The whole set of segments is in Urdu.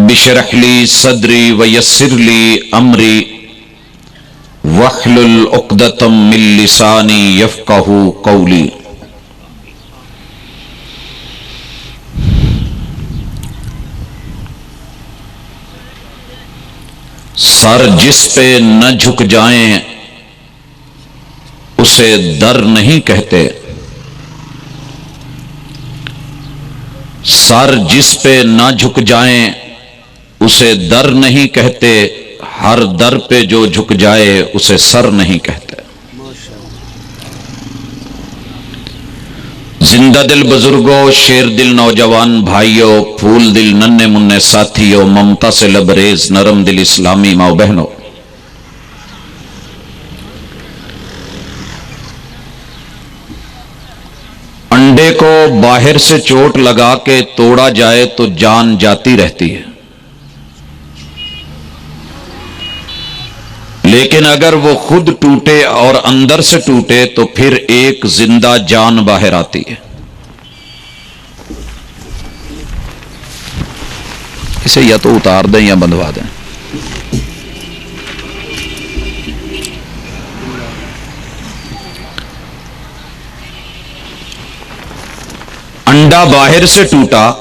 رب اشرح لی صدری ویسر لی امری واحلل عقدۃ من لسانی یفقہوا قولی۔ سر جس پہ نہ جھک جائیں اسے در نہیں کہتے، سر جس پہ نہ جھک جائیں اسے در نہیں کہتے، ہر در پہ جو جھک جائے اسے سر نہیں کہتے۔ زندہ دل بزرگوں، شیر دل نوجوان بھائیوں، پھول دل ننھے منھے ساتھیوں، ممتا سے لبریز نرم دل اسلامی ماں بہنوں، انڈے کو باہر سے چوٹ لگا کے توڑا جائے تو جان جاتی رہتی ہے، لیکن اگر وہ خود ٹوٹے اور اندر سے ٹوٹے تو پھر ایک زندہ جان باہر آتی ہے۔ اسے یا تو اتار دیں یا بندھوا دیں۔ انڈا باہر سے ٹوٹا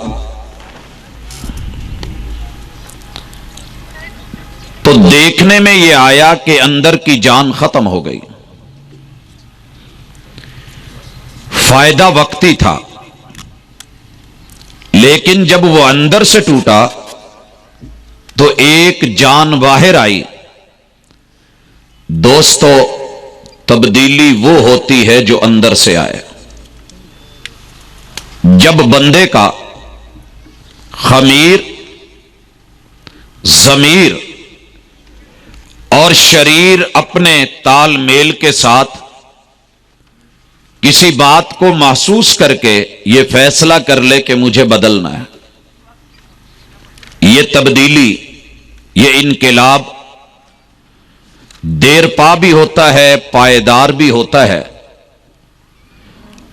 تو دیکھنے میں یہ آیا کہ اندر کی جان ختم ہو گئی، فائدہ وقتی تھا، لیکن جب وہ اندر سے ٹوٹا تو ایک جان باہر آئی۔ دوستو، تبدیلی وہ ہوتی ہے جو اندر سے آئے۔ جب بندے کا خمیر، ضمیر اور شریر اپنے تال میل کے ساتھ کسی بات کو محسوس کر کے یہ فیصلہ کر لے کہ مجھے بدلنا ہے، یہ تبدیلی، یہ انقلاب دیر پا بھی ہوتا ہے، پائیدار بھی ہوتا ہے،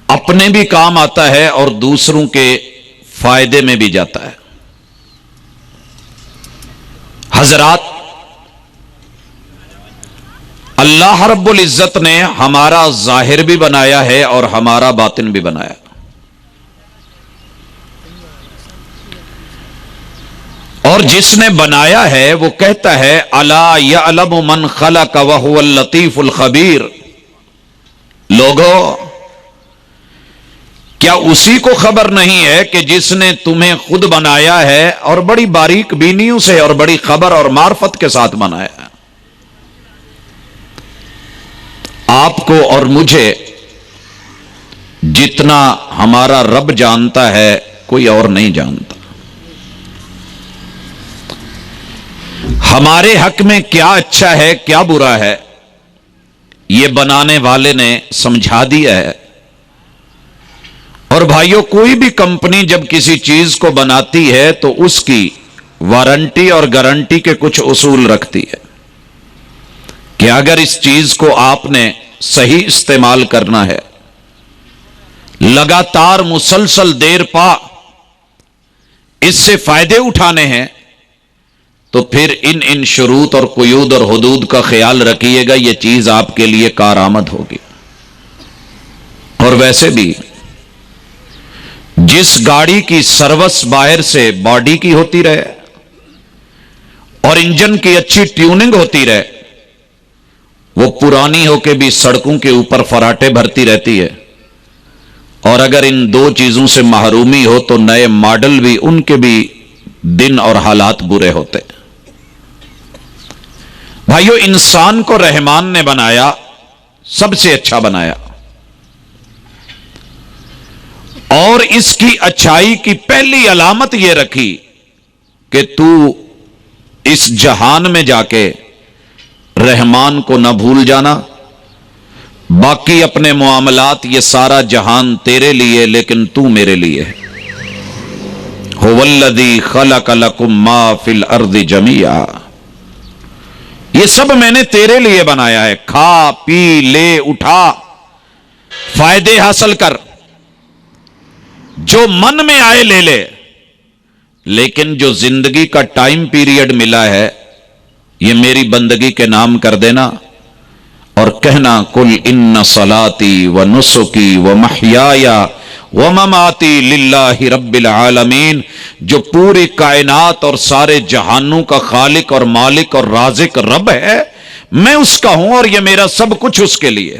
اپنے بھی کام آتا ہے اور دوسروں کے فائدے میں بھی جاتا ہے۔ حضرات، اللہ رب العزت نے ہمارا ظاہر بھی بنایا ہے اور ہمارا باطن بھی بنایا، اور جس نے بنایا ہے وہ کہتا ہے الا یعلم من خلق وهو اللطیف الخبیر۔ لوگو، کیا اسی کو خبر نہیں ہے کہ جس نے تمہیں خود بنایا ہے اور بڑی باریک بینیوں سے اور بڑی خبر اور معرفت کے ساتھ بنایا ہے؟ آپ کو اور مجھے جتنا ہمارا رب جانتا ہے کوئی اور نہیں جانتا۔ ہمارے حق میں کیا اچھا ہے کیا برا ہے یہ بنانے والے نے سمجھا دیا ہے۔ اور بھائیوں، کوئی بھی کمپنی جب کسی چیز کو بناتی ہے تو اس کی وارنٹی اور گارنٹی کے کچھ اصول رکھتی ہے کہ اگر اس چیز کو آپ نے صحیح استعمال کرنا ہے، لگاتار مسلسل دیر پا اس سے فائدے اٹھانے ہیں، تو پھر ان شروط اور قیود اور حدود کا خیال رکھیے گا، یہ چیز آپ کے لیے کارآمد ہوگی۔ اور ویسے بھی جس گاڑی کی سروس باہر سے باڈی کی ہوتی رہے اور انجن کی اچھی ٹیوننگ ہوتی رہے، وہ پرانی ہو کے بھی سڑکوں کے اوپر فراٹے بھرتی رہتی ہے، اور اگر ان دو چیزوں سے محرومی ہو تو نئے ماڈل بھی، ان کے بھی دن اور حالات برے ہوتے۔ بھائیو، انسان کو رحمان نے بنایا، سب سے اچھا بنایا، اور اس کی اچھائی کی پہلی علامت یہ رکھی کہ تو اس جہان میں جا کے رحمان کو نہ بھول جانا، باقی اپنے معاملات، یہ سارا جہان تیرے لیے لیکن تو میرے لیے ہے۔ هو الذی خلق لکم ما فی الارض جمیعا، یہ سب میں نے تیرے لیے بنایا ہے، کھا پی لے اٹھا، فائدے حاصل کر، جو من میں آئے لے لے، لیکن جو زندگی کا ٹائم پیریڈ ملا ہے یہ میری بندگی کے نام کر دینا اور کہنا کل ان صلاتی و نسکی و محیایا و مماتی للہ رب العالمین، جو پوری کائنات اور سارے جہانوں کا خالق اور مالک اور رازق رب ہے، میں اس کا ہوں اور یہ میرا سب کچھ اس کے لیے۔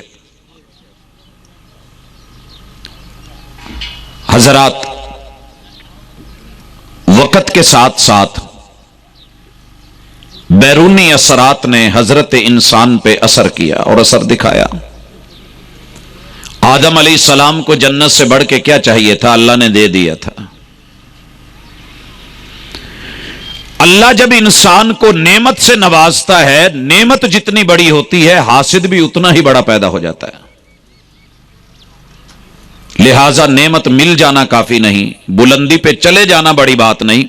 حضرات، وقت کے ساتھ ساتھ بیرونی اثرات نے حضرت انسان پہ اثر کیا اور اثر دکھایا۔ آدم علیہ السلام کو جنت سے بڑھ کے کیا چاہیے تھا؟ اللہ نے دے دیا تھا۔ اللہ جب انسان کو نعمت سے نوازتا ہے، نعمت جتنی بڑی ہوتی ہے حاسد بھی اتنا ہی بڑا پیدا ہو جاتا ہے۔ لہذا نعمت مل جانا کافی نہیں، بلندی پہ چلے جانا بڑی بات نہیں،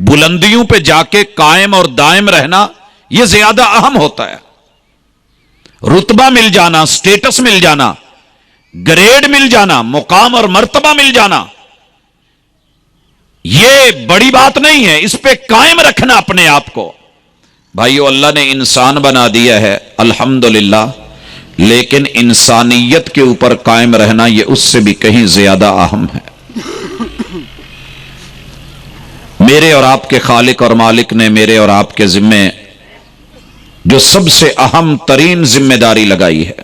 بلندیوں پہ جا کے قائم اور دائم رہنا یہ زیادہ اہم ہوتا ہے۔ رتبہ مل جانا، سٹیٹس مل جانا، گریڈ مل جانا، مقام اور مرتبہ مل جانا یہ بڑی بات نہیں ہے، اس پہ قائم رکھنا اپنے آپ کو۔ بھائیو، اللہ نے انسان بنا دیا ہے الحمدللہ، لیکن انسانیت کے اوپر قائم رہنا یہ اس سے بھی کہیں زیادہ اہم ہے۔ میرے اور آپ کے خالق اور مالک نے میرے اور آپ کے ذمے جو سب سے اہم ترین ذمہ داری لگائی ہے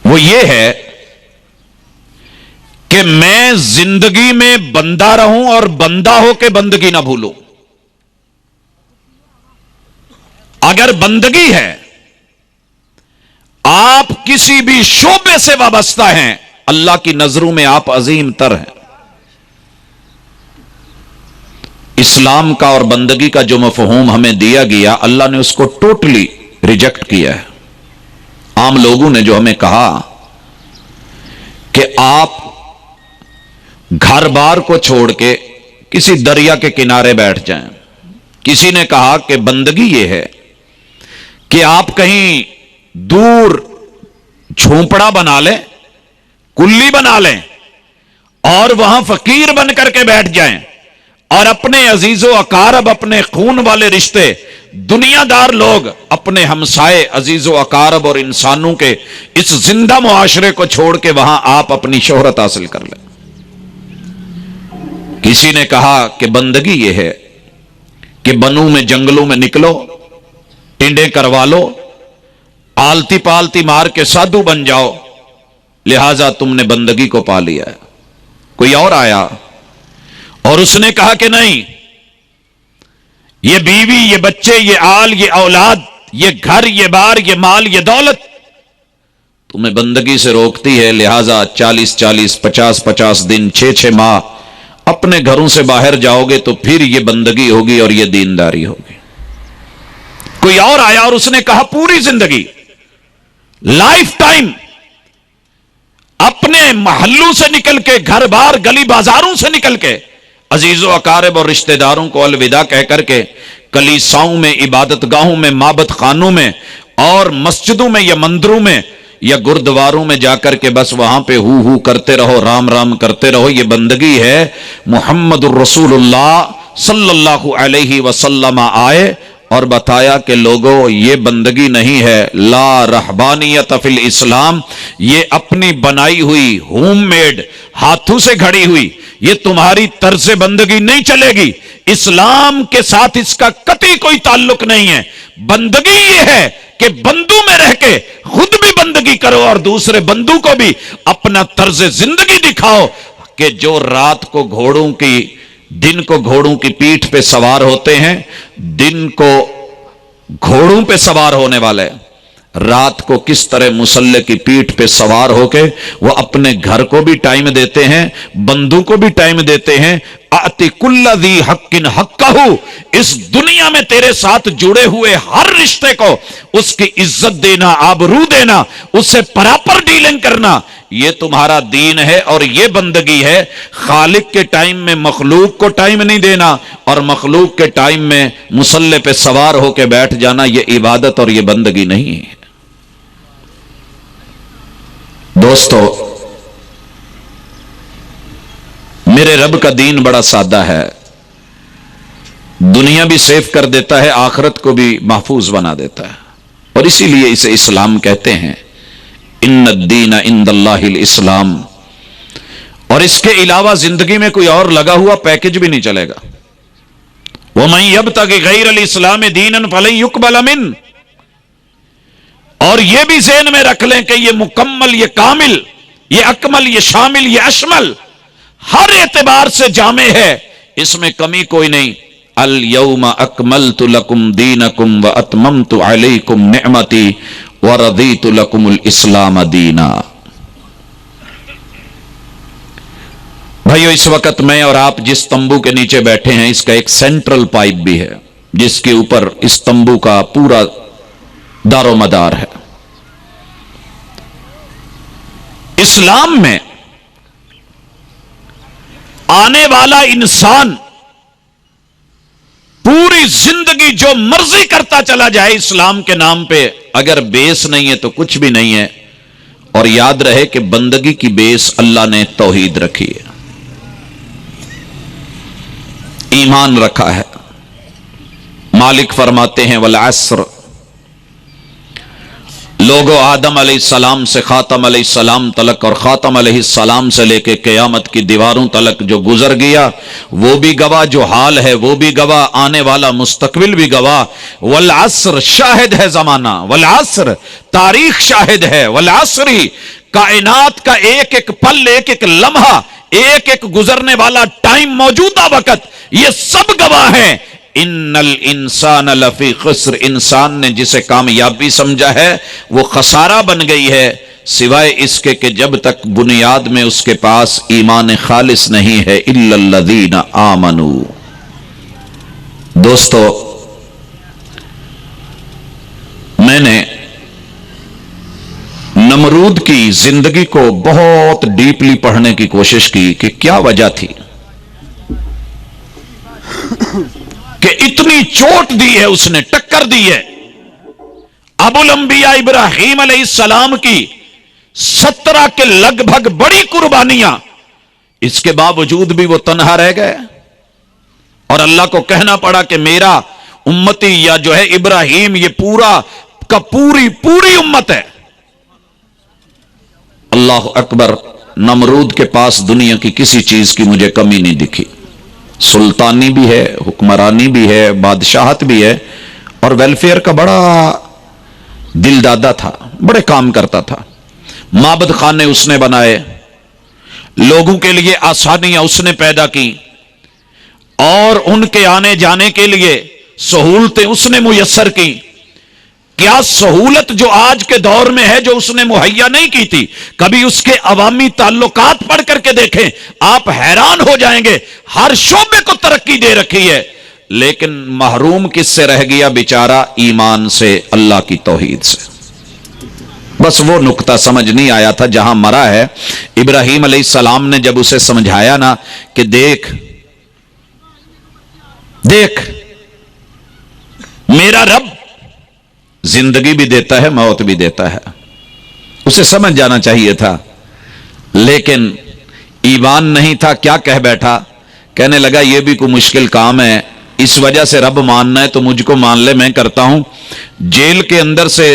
وہ یہ ہے کہ میں زندگی میں بندہ رہوں اور بندہ ہو کے بندگی نہ بھولوں۔ اگر بندگی ہے، آپ کسی بھی شعبے سے وابستہ ہیں، اللہ کی نظروں میں آپ عظیم تر ہیں۔ اسلام کا اور بندگی کا جو مفہوم ہمیں دیا گیا، اللہ نے اس کو ٹوٹلی ریجیکٹ کیا ہے۔ عام لوگوں نے جو ہمیں کہا کہ آپ گھر بار کو چھوڑ کے کسی دریا کے کنارے بیٹھ جائیں، کسی نے کہا کہ بندگی یہ ہے کہ آپ کہیں دور جھونپڑا بنا لیں، کلی بنا لیں اور وہاں فقیر بن کر کے بیٹھ جائیں اور اپنے عزیز و اقارب، اپنے خون والے رشتے، دنیا دار لوگ، اپنے ہمسائے، عزیز و اقارب اور انسانوں کے اس زندہ معاشرے کو چھوڑ کے وہاں آپ اپنی شہرت حاصل کر لیں۔ کسی نے کہا کہ بندگی یہ ہے کہ بنوں میں جنگلوں میں نکلو، ٹنڈے کروا لو، آلتی پالتی مار کے سادھو بن جاؤ، لہذا تم نے بندگی کو پا لیا ہے۔ کوئی اور آیا اور اس نے کہا کہ نہیں، یہ بیوی، یہ بچے، یہ آل، یہ اولاد، یہ گھر، یہ بار، یہ مال، یہ دولت تمہیں بندگی سے روکتی ہے، لہذا 40 50 دن 6 ماہ اپنے گھروں سے باہر جاؤ گے تو پھر یہ بندگی ہوگی اور یہ دینداری ہوگی۔ کوئی اور آیا اور اس نے کہا پوری زندگی، لائف ٹائم اپنے محلوں سے نکل کے، گھر بار گلی بازاروں سے نکل کے، عزیز و اقارب اور رشتہ داروں کو الوداع کہہ کر کے کلیساؤں میں، عبادت گاہوں میں، معبد خانوں میں اور مسجدوں میں یا مندروں میں یا گردواروں میں جا کر کے بس وہاں پہ ہو کرتے رہو، رام رام کرتے رہو، یہ بندگی ہے۔ محمد الرسول اللہ صلی اللہ علیہ وسلم آئے اور بتایا کہ لوگوں یہ بندگی نہیں ہے، لا رہبانیت فی الاسلام، یہ اپنی بنائی ہوئی ہوم میڈ، ہاتھوں سے گھڑی ہوئی یہ تمہاری طرز بندگی نہیں چلے گی، اسلام کے ساتھ اس کا قطعی کوئی تعلق نہیں ہے۔ بندگی یہ ہے کہ بندوں میں رہ کے خود بھی بندگی کرو اور دوسرے بندوں کو بھی اپنا طرز زندگی دکھاؤ، کہ جو رات کو دن کو گھوڑوں کی پیٹھ پہ سوار ہوتے ہیں، دن کو گھوڑوں پہ سوار ہونے والے رات کو کس طرح مسلح کی پیٹھ پہ سوار ہو کے وہ اپنے گھر کو بھی ٹائم دیتے ہیں، بندوں کو بھی ٹائم دیتے ہیں۔ آتی کل ذی حق حقہ، اس دنیا میں تیرے ساتھ جڑے ہوئے ہر رشتے کو اس کی عزت دینا، آبرو دینا، اس سے پراپر ڈیلنگ کرنا، یہ تمہارا دین ہے اور یہ بندگی ہے۔ خالق کے ٹائم میں مخلوق کو ٹائم نہیں دینا اور مخلوق کے ٹائم میں مسلح پہ سوار ہو کے بیٹھ جانا، یہ عبادت اور یہ بندگی نہیں ہے۔ دوستو، میرے رب کا دین بڑا سادہ ہے، دنیا بھی سیف کر دیتا ہے، آخرت کو بھی محفوظ بنا دیتا ہے، اور اسی لیے اسے اسلام کہتے ہیں۔ ان الدین عند اللہ الاسلام، اور اس کے علاوہ زندگی میں کوئی اور لگا ہوا پیکج بھی نہیں چلے گا۔ وَمَن يَبْتَغِ غَيْرَ الْإِسْلَامِ دِينًا فَلَن يُقْبَلَ مِنْهُ، اور یہ بھی ذہن میں رکھ لیں کہ یہ مکمل، یہ کامل، یہ اکمل، یہ شامل، یہ اشمل، ہر اعتبار سے جامع ہے، اس میں کمی کوئی نہیں۔ اليوم اکملت لکم دینکم واتممت علیکم نعمتی ورضیت لکم الاسلام دینا۔ بھائیو، اس وقت میں اور آپ جس تمبو کے نیچے بیٹھے ہیں، اس کا ایک سینٹرل پائپ بھی ہے جس کے اوپر اس تمبو کا پورا دار و مدار ہے۔ اسلام میں آنے والا انسان پوری زندگی جو مرضی کرتا چلا جائے اسلام کے نام پہ، اگر بیس نہیں ہے تو کچھ بھی نہیں ہے۔ اور یاد رہے کہ بندگی کی بیس اللہ نے توحید رکھی ہے، ایمان رکھا ہے۔ مالک فرماتے ہیں والعصر، لوگوں آدم علیہ السلام سے خاتم علیہ السلام تلک، اور خاتم علیہ السلام سے لے کے قیامت کی دیواروں تلک جو گزر گیا وہ بھی گواہ، جو حال ہے وہ بھی گواہ، آنے والا مستقبل بھی گواہ۔ والعصر، شاہد ہے زمانہ، والعصر تاریخ شاہد ہے، والعصر کائنات کا ایک ایک پل، ایک ایک لمحہ، ایک ایک گزرنے والا ٹائم، موجودہ وقت، یہ سب گواہ ہیں۔ ان الانسان لفی خسر، انسان نے جسے کامیابی سمجھا ہے وہ خسارہ بن گئی ہے، سوائے اس کے کہ جب تک بنیاد میں اس کے پاس ایمان خالص نہیں ہے۔ الا الذین آمنوا۔ دوستو، میں نے نمرود کی زندگی کو بہت ڈیپلی پڑھنے کی کوشش کی کہ کیا وجہ تھی کہ اتنی چوٹ دی ہے، اس نے ٹکر دی ہے۔ ابو الانبیاء ابراہیم علیہ السلام کی 17 کے لگ بھگ بڑی قربانیاں، اس کے باوجود بھی وہ تنہا رہ گئے، اور اللہ کو کہنا پڑا کہ میرا امتی یا جو ہے ابراہیم، یہ پورا کا پوری امت ہے۔ اللہ اکبر۔ نمرود کے پاس دنیا کی کسی چیز کی مجھے کمی نہیں دکھی، سلطانی بھی ہے، حکمرانی بھی ہے، بادشاہت بھی ہے، اور ویلفیئر کا بڑا دل دادا تھا، بڑے کام کرتا تھا۔ معبد خانے اس نے بنائے، لوگوں کے لیے آسانیاں اس نے پیدا کی، اور ان کے آنے جانے کے لیے سہولتیں اس نے میسر کی۔ کیا سہولت جو آج کے دور میں ہے جو اس نے مہیا نہیں کی تھی؟ کبھی اس کے عوامی تعلقات پڑھ کر کے دیکھیں، آپ حیران ہو جائیں گے، ہر شعبے کو ترقی دے رکھی ہے، لیکن محروم کس سے رہ گیا بیچارہ؟ ایمان سے، اللہ کی توحید سے۔ بس وہ نقطہ سمجھ نہیں آیا تھا جہاں مرا ہے۔ ابراہیم علیہ السلام نے جب اسے سمجھایا نا کہ دیکھ میرا رب زندگی بھی دیتا ہے، موت بھی دیتا ہے، اسے سمجھ جانا چاہیے تھا، لیکن ایمان نہیں تھا۔ کیا کہہ بیٹھا؟ کہنے لگا یہ بھی کوئی مشکل کام ہے، اس وجہ سے رب ماننا ہے تو مجھ کو مان لے، میں کرتا ہوں۔ جیل کے اندر سے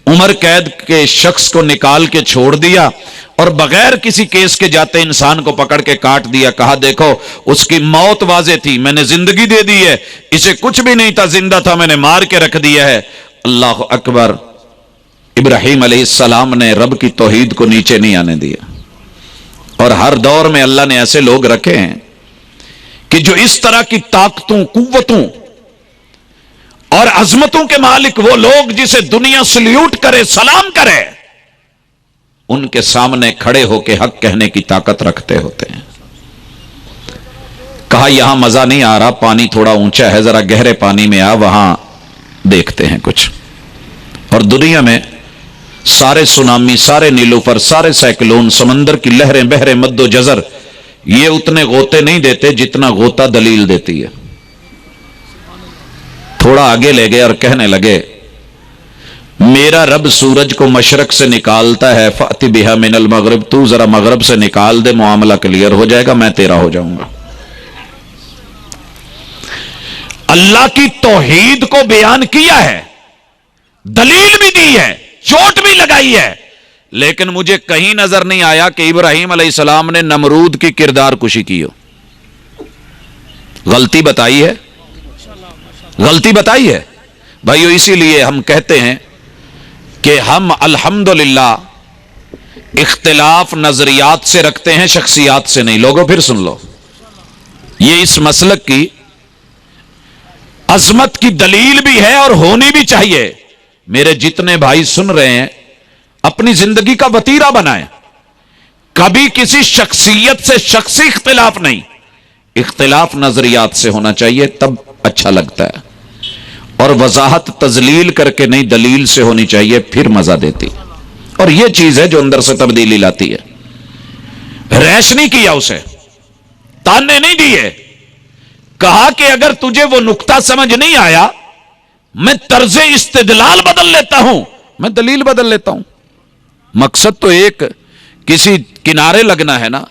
عمر قید کے شخص کو نکال کے چھوڑ دیا، اور بغیر کسی کیس کے جاتے انسان کو پکڑ کے کاٹ دیا۔ کہا دیکھو اس کی موت واضح تھی، میں نے زندگی دے دی ہے، اسے کچھ بھی نہیں تھا، زندہ تھا، میں نے مار کے رکھ دیا ہے۔ اللہ اکبر۔ ابراہیم علیہ السلام نے رب کی توحید کو نیچے نہیں آنے دیا، اور ہر دور میں اللہ نے ایسے لوگ رکھے ہیں کہ جو اس طرح کی طاقتوں، قوتوں اور عظمتوں کے مالک، وہ لوگ جسے دنیا سلیوٹ کرے، سلام کرے، ان کے سامنے کھڑے ہو کے حق کہنے کی طاقت رکھتے ہوتے ہیں۔ کہا یہاں مزہ نہیں آ رہا، پانی تھوڑا اونچا ہے، ذرا گہرے پانی میں آ، وہاں دیکھتے ہیں کچھ۔ اور دنیا میں سارے سونامی، سارے نیلوفر، سارے سائیکلون، سمندر کی لہریں، بحر مد و جزر، یہ اتنے غوطے نہیں دیتے جتنا غوطہ دلیل دیتی ہے۔ تھوڑا آگے لے گئے اور کہنے لگے میرا رب سورج کو مشرق سے نکالتا ہے، فأتی بہا من المغرب، تو ذرا مغرب سے نکال دے، معاملہ کلیئر ہو جائے گا، میں تیرا ہو جاؤں گا۔ اللہ کی توحید کو بیان کیا ہے، دلیل بھی دی ہے، چوٹ بھی لگائی ہے، لیکن مجھے کہیں نظر نہیں آیا کہ ابراہیم علیہ السلام نے نمرود کی کردار کشی کی ہو۔ غلطی بتائی ہے، غلطی بتائی ہے بھائیو۔ اسی لیے ہم کہتے ہیں کہ ہم الحمدللہ اختلاف نظریات سے رکھتے ہیں، شخصیات سے نہیں۔ لوگوں پھر سن لو، یہ اس مسلک کی عظمت کی دلیل بھی ہے اور ہونی بھی چاہیے۔ میرے جتنے بھائی سن رہے ہیں، اپنی زندگی کا وتیرہ بنائیں، کبھی کسی شخصیت سے شخصی اختلاف نہیں، اختلاف نظریات سے ہونا چاہیے، تب اچھا لگتا ہے، اور وضاحت تذلیل کر کے نہیں، دلیل سے ہونی چاہیے، پھر مزہ دیتی۔ اور یہ چیز ہے جو اندر سے تبدیلی لاتی ہے۔ ریش نہیں کیا، اسے تانے نہیں دیے، کہا کہ اگر تجھے وہ نقطہ سمجھ نہیں آیا، میں طرز استدلال بدل لیتا ہوں، میں دلیل بدل لیتا ہوں۔ مقصد تو ایک، کسی کنارے لگنا ہے نا۔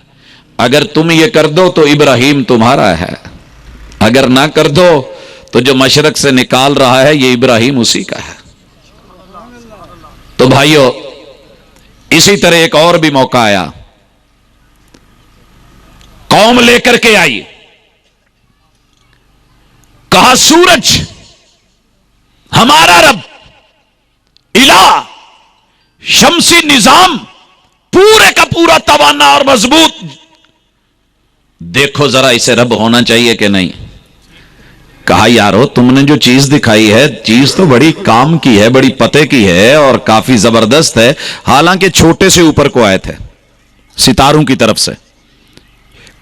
اگر تم یہ کر دو تو ابراہیم تمہارا ہے، اگر نہ کر دو تو جو مشرق سے نکال رہا ہے یہ ابراہیم اسی کا ہے۔ تو بھائیو، اسی طرح ایک اور بھی موقع آیا، قوم لے کر کے آئی، کہا سورج ہمارا رب، الہ شمسی نظام پورے کا پورا توانا اور مضبوط، دیکھو ذرا اسے رب ہونا چاہیے کہ نہیں۔ کہا یارو تم نے جو چیز دکھائی ہے، چیز تو بڑی کام کی ہے، بڑی پتے کی ہے اور کافی زبردست ہے، حالانکہ چھوٹے سے اوپر کو آئے تھے ستاروں کی طرف سے۔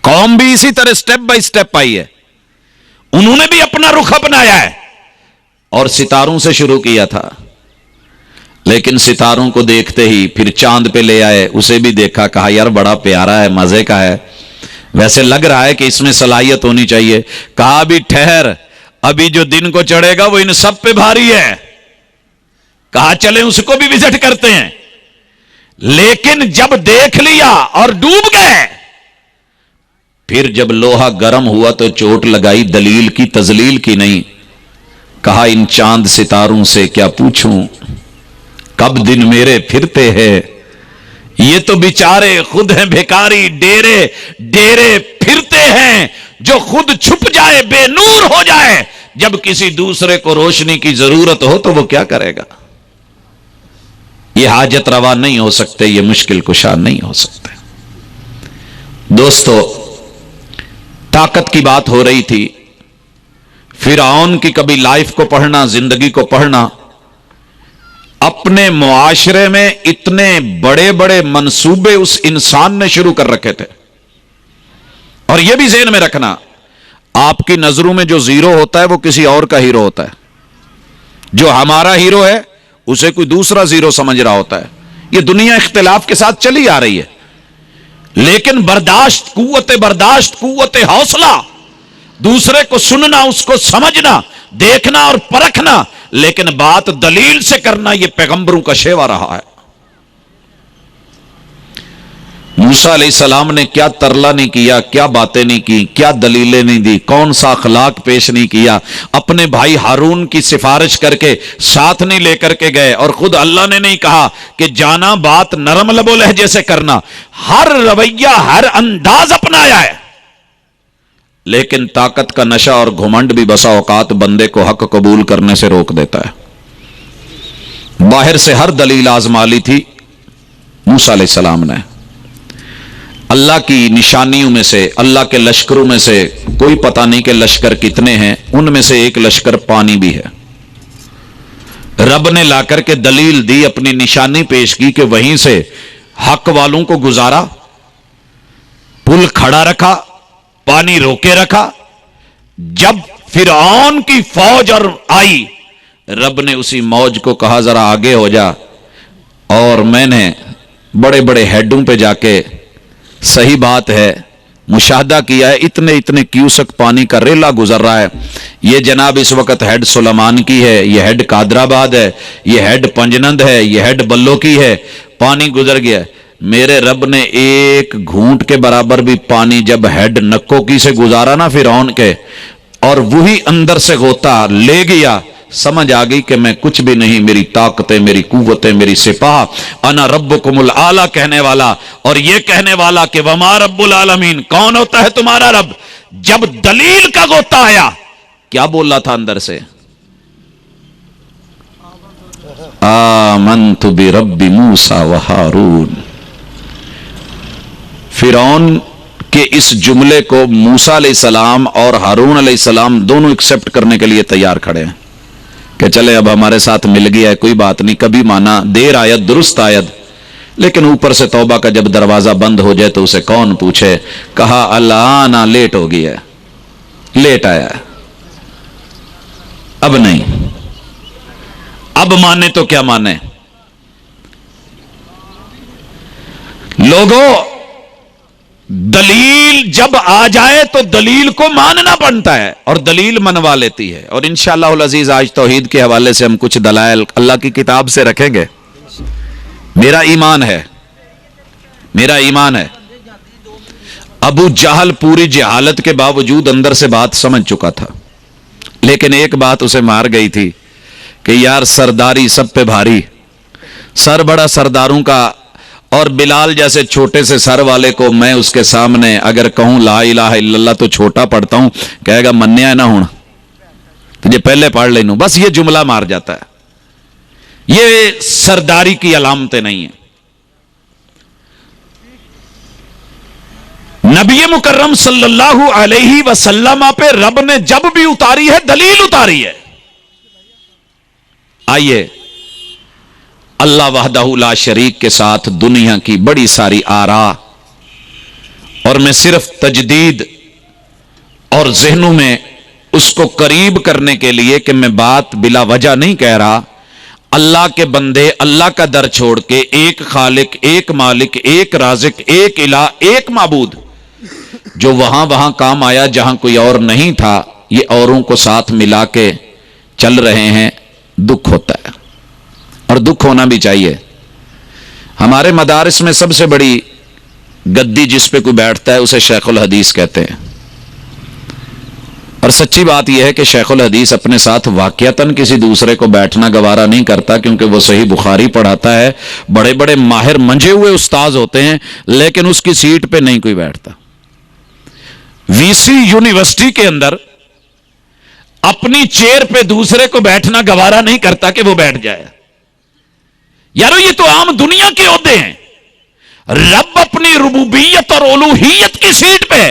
قوم بھی اسی طرح سٹیپ بائی سٹیپ آئی ہے، انہوں نے بھی اپنا رخ اپنایا ہے اور ستاروں سے شروع کیا تھا، لیکن ستاروں کو دیکھتے ہی پھر چاند پہ لے آئے، اسے بھی دیکھا، کہا یار بڑا پیارا ہے، مزے کا ہے، ویسے لگ رہا ہے کہ اس میں صلاحیت ہونی چاہیے۔ کہا بھی ٹھہر، ابھی جو دن کو چڑھے گا وہ ان سب پہ بھاری ہے، کہا چلیں اس کو بھی وزٹ کرتے ہیں۔ لیکن جب دیکھ لیا اور ڈوب گئے، پھر جب لوہا گرم ہوا تو چوٹ لگائی، دلیل کی تذلیل کی نہیں۔ کہا ان چاند ستاروں سے کیا پوچھوں، کب دن میرے پھرتے ہیں، یہ تو بیچارے خود ہیں بھیکاری، ڈیرے ڈیرے پھرتے ہیں، جو خود چھپ جائے بے نور ہو جائے، جب کسی دوسرے کو روشنی کی ضرورت ہو تو وہ کیا کرے گا۔ یہ حاجت روا نہیں ہو سکتے، یہ مشکل کشا نہیں ہو سکتے۔ دوستو، طاقت کی بات ہو رہی تھی، فرعون کی کبھی لائف کو پڑھنا، زندگی کو پڑھنا، اپنے معاشرے میں اتنے بڑے بڑے منصوبے اس انسان نے شروع کر رکھے تھے۔ اور یہ بھی ذہن میں رکھنا، آپ کی نظروں میں جو زیرو ہوتا ہے وہ کسی اور کا ہیرو ہوتا ہے، جو ہمارا ہیرو ہے اسے کوئی دوسرا زیرو سمجھ رہا ہوتا ہے۔ یہ دنیا اختلاف کے ساتھ چلی آ رہی ہے، لیکن برداشت، قوت حوصلہ، دوسرے کو سننا، اس کو سمجھنا، دیکھنا اور پرکھنا، لیکن بات دلیل سے کرنا، یہ پیغمبروں کا شیوا رہا ہے۔ موسیٰ علیہ السلام نے کیا ترلا نہیں کیا، کیا باتیں نہیں کی، کیا دلیلیں نہیں دی، کون سا اخلاق پیش نہیں کیا، اپنے بھائی ہارون کی سفارش کر کے ساتھ نہیں لے کر کے گئے، اور خود اللہ نے نہیں کہا کہ جانا بات نرم لب و لہجے سے کرنا، ہر رویہ، ہر انداز اپنایا ہے۔ لیکن طاقت کا نشہ اور گھمنڈ بھی بسا اوقات بندے کو حق قبول کرنے سے روک دیتا ہے۔ باہر سے ہر دلیل آزما لی تھی موسیٰ علیہ السلام نے، اللہ کی نشانیوں میں سے، اللہ کے لشکروں میں سے، کوئی پتہ نہیں کہ لشکر کتنے ہیں، ان میں سے ایک لشکر پانی بھی ہے۔ رب نے لا کر کے دلیل دی، اپنی نشانی پیش کی کہ وہیں سے حق والوں کو گزارا، پل کھڑا رکھا، پانی روکے رکھا۔ جب فرعون کی فوج اور آئی، رب نے اسی موج کو کہا ذرا آگے ہو جا، اور میں نے بڑے بڑے ہیڈوں پہ جا کے، صحیح بات ہے مشاہدہ کیا ہے، اتنے اتنے کیوسک پانی کا ریلا گزر رہا ہے. یہ جناب اس وقت ہیڈ سلیمان کی ہے، یہ ہیڈ قادر آباد ہے، یہ ہیڈ پنجنند ہے، یہ ہیڈ بلو کی ہے. پانی گزر گیا. میرے رب نے ایک گھونٹ کے برابر بھی پانی جب ہیڈ نکو کی سے گزارا نا فرعون کے، اور وہی اندر سے غوطہ لے گیا، سمجھ آ گئی کہ میں کچھ بھی نہیں، میری طاقتیں، میری قوتیں، میری سپاہ، انا ربکم الاعلی کہنے والا، اور یہ کہنے والا کہ وما رب العالمین، کون ہوتا ہے تمہارا رب. جب دلیل کا غوطہ آیا کیا بولا تھا اندر سے؟ آمنت برب موسیٰ و ہارون. فرعون کے اس جملے کو موسیٰ علیہ السلام اور ہارون علیہ السلام دونوں ایکسپٹ کرنے کے لیے تیار کھڑے ہیں کہ چلے اب ہمارے ساتھ مل گیا ہے، کوئی بات نہیں. کبھی مانا دیر آیت درست آیت، لیکن اوپر سے توبہ کا جب دروازہ بند ہو جائے تو اسے کون پوچھے. کہا اللہ لیٹ ہو گیا ہے، لیٹ آیا ہے، اب نہیں. اب مانے تو کیا مانے؟ لوگوں، دلیل جب آ جائے تو دلیل کو ماننا بنتا ہے، اور دلیل منوا لیتی ہے. اور انشاءاللہ العزیز آج توحید کے حوالے سے ہم کچھ دلائل اللہ کی کتاب سے رکھیں گے. میرا ایمان ہے، میرا ایمان ہے. ابو جہل پوری جہالت کے باوجود اندر سے بات سمجھ چکا تھا، لیکن ایک بات اسے مار گئی تھی کہ یار سرداری سب پہ بھاری، سر بڑا سرداروں کا، اور بلال جیسے چھوٹے سے سر والے کو میں اس کے سامنے اگر کہوں لا الہ الا اللہ تو چھوٹا پڑھتا ہوں، کہے گا منیا ہے نہ ہونا، تجھے پہلے پڑھ لینوں. بس یہ جملہ مار جاتا ہے. یہ سرداری کی علامتیں نہیں ہیں. نبی مکرم صلی اللہ علیہ وسلم پہ رب نے جب بھی اتاری ہے دلیل اتاری ہے. آئیے اللہ وحدہ لا شریک کے ساتھ دنیا کی بڑی ساری آراء، اور میں صرف تجدید اور ذہنوں میں اس کو قریب کرنے کے لیے کہ میں بات بلا وجہ نہیں کہہ رہا. اللہ کے بندے اللہ کا در چھوڑ کے ایک خالق، ایک مالک، ایک رازق، ایک الہ، ایک معبود، جو وہاں کام آیا جہاں کوئی اور نہیں تھا، یہ اوروں کو ساتھ ملا کے چل رہے ہیں. دکھ ہوتا ہے، اور دکھ ہونا بھی چاہیے. ہمارے مدارس میں سب سے بڑی گدی جس پہ کوئی بیٹھتا ہے اسے شیخ الحدیث کہتے ہیں. اور سچی بات یہ ہے کہ شیخ الحدیث اپنے ساتھ واقعتاً کسی دوسرے کو بیٹھنا گوارا نہیں کرتا، کیونکہ وہ صحیح بخاری پڑھاتا ہے، بڑے بڑے ماہر منجے ہوئے استاذ ہوتے ہیں، لیکن اس کی سیٹ پہ نہیں کوئی بیٹھتا. وی سی یونیورسٹی کے اندر اپنی چیئر پہ دوسرے کو بیٹھنا گوارا نہیں کرتا کہ وہ بیٹھ جائے. یارو یہ تو عام دنیا کے عہدے ہیں. رب اپنی ربوبیت اور الوہیت کی سیٹ پہ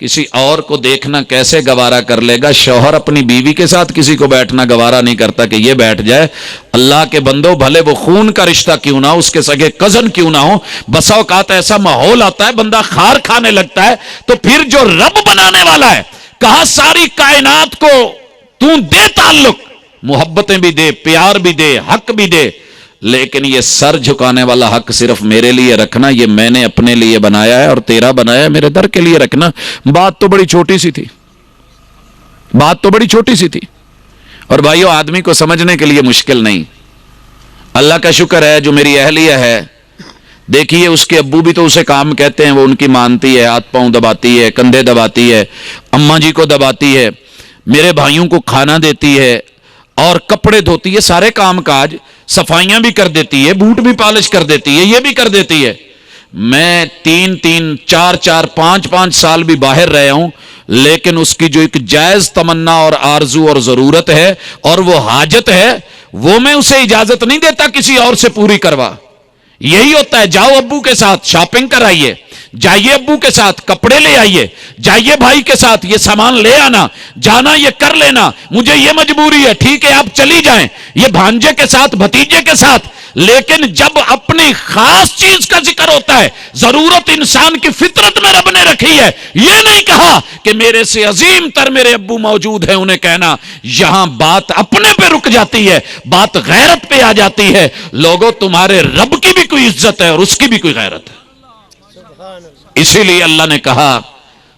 کسی اور کو دیکھنا کیسے گوارا کر لے گا؟ شوہر اپنی بیوی کے ساتھ کسی کو بیٹھنا گوارا نہیں کرتا کہ یہ بیٹھ جائے. اللہ کے بندو، بھلے وہ خون کا رشتہ کیوں نہ ہو، اس کے سگے کزن کیوں نہ ہو، بسا اوقات ایسا ماحول آتا ہے بندہ خار کھانے لگتا ہے. تو پھر جو رب بنانے والا ہے، کہا ساری کائنات کو تو دے تعلق، محبتیں بھی دے، پیار بھی دے، حق بھی دے، لیکن یہ سر جھکانے والا حق صرف میرے لیے رکھنا، یہ میں نے اپنے لیے بنایا ہے اور تیرا بنایا ہے، میرے در کے لیے رکھنا. بات تو بڑی چھوٹی سی تھی، بات تو بڑی چھوٹی سی تھی. اور بھائیو، آدمی کو سمجھنے کے لیے مشکل نہیں. اللہ کا شکر ہے جو میری اہلیہ ہے، دیکھیے اس کے ابو بھی تو اسے کام کہتے ہیں، وہ ان کی مانتی ہے، ہاتھ پاؤں دباتی ہے، کندھے دباتی ہے، اماں جی کو دباتی ہے، میرے بھائیوں کو کھانا دیتی ہے، اور کپڑے دھوتی ہے، سارے کام کاج، صفائیاں بھی کر دیتی ہے، بوٹ بھی پالش کر دیتی ہے، یہ بھی کر دیتی ہے. میں 3 4 5 سال بھی باہر رہا ہوں، لیکن اس کی جو ایک جائز تمنا اور آرزو اور ضرورت ہے اور وہ حاجت ہے، وہ میں اسے اجازت نہیں دیتا کسی اور سے پوری کروا. یہی ہوتا ہے، جاؤ ابو کے ساتھ شاپنگ کرائیے، جائیے ابو کے ساتھ کپڑے لے آئیے، جائیے بھائی کے ساتھ یہ سامان لے آنا، جانا یہ کر لینا، مجھے یہ مجبوری ہے، ٹھیک ہے آپ چلی جائیں، یہ بھانجے کے ساتھ، بھتیجے کے ساتھ. لیکن جب اپنی خاص چیز کا ذکر ہوتا ہے، ضرورت انسان کی فطرت میں رب نے رکھی ہے، یہ نہیں کہا کہ میرے سے عظیم تر میرے ابو موجود ہیں انہیں کہنا. یہاں بات اپنے پہ رک جاتی ہے، بات غیرت پہ آ جاتی ہے. لوگوں، تمہارے رب کی بھی کوئی عزت ہے اور اس کی بھی کوئی غیرت ہے. اسی لیے اللہ نے کہا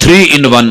3 in 1,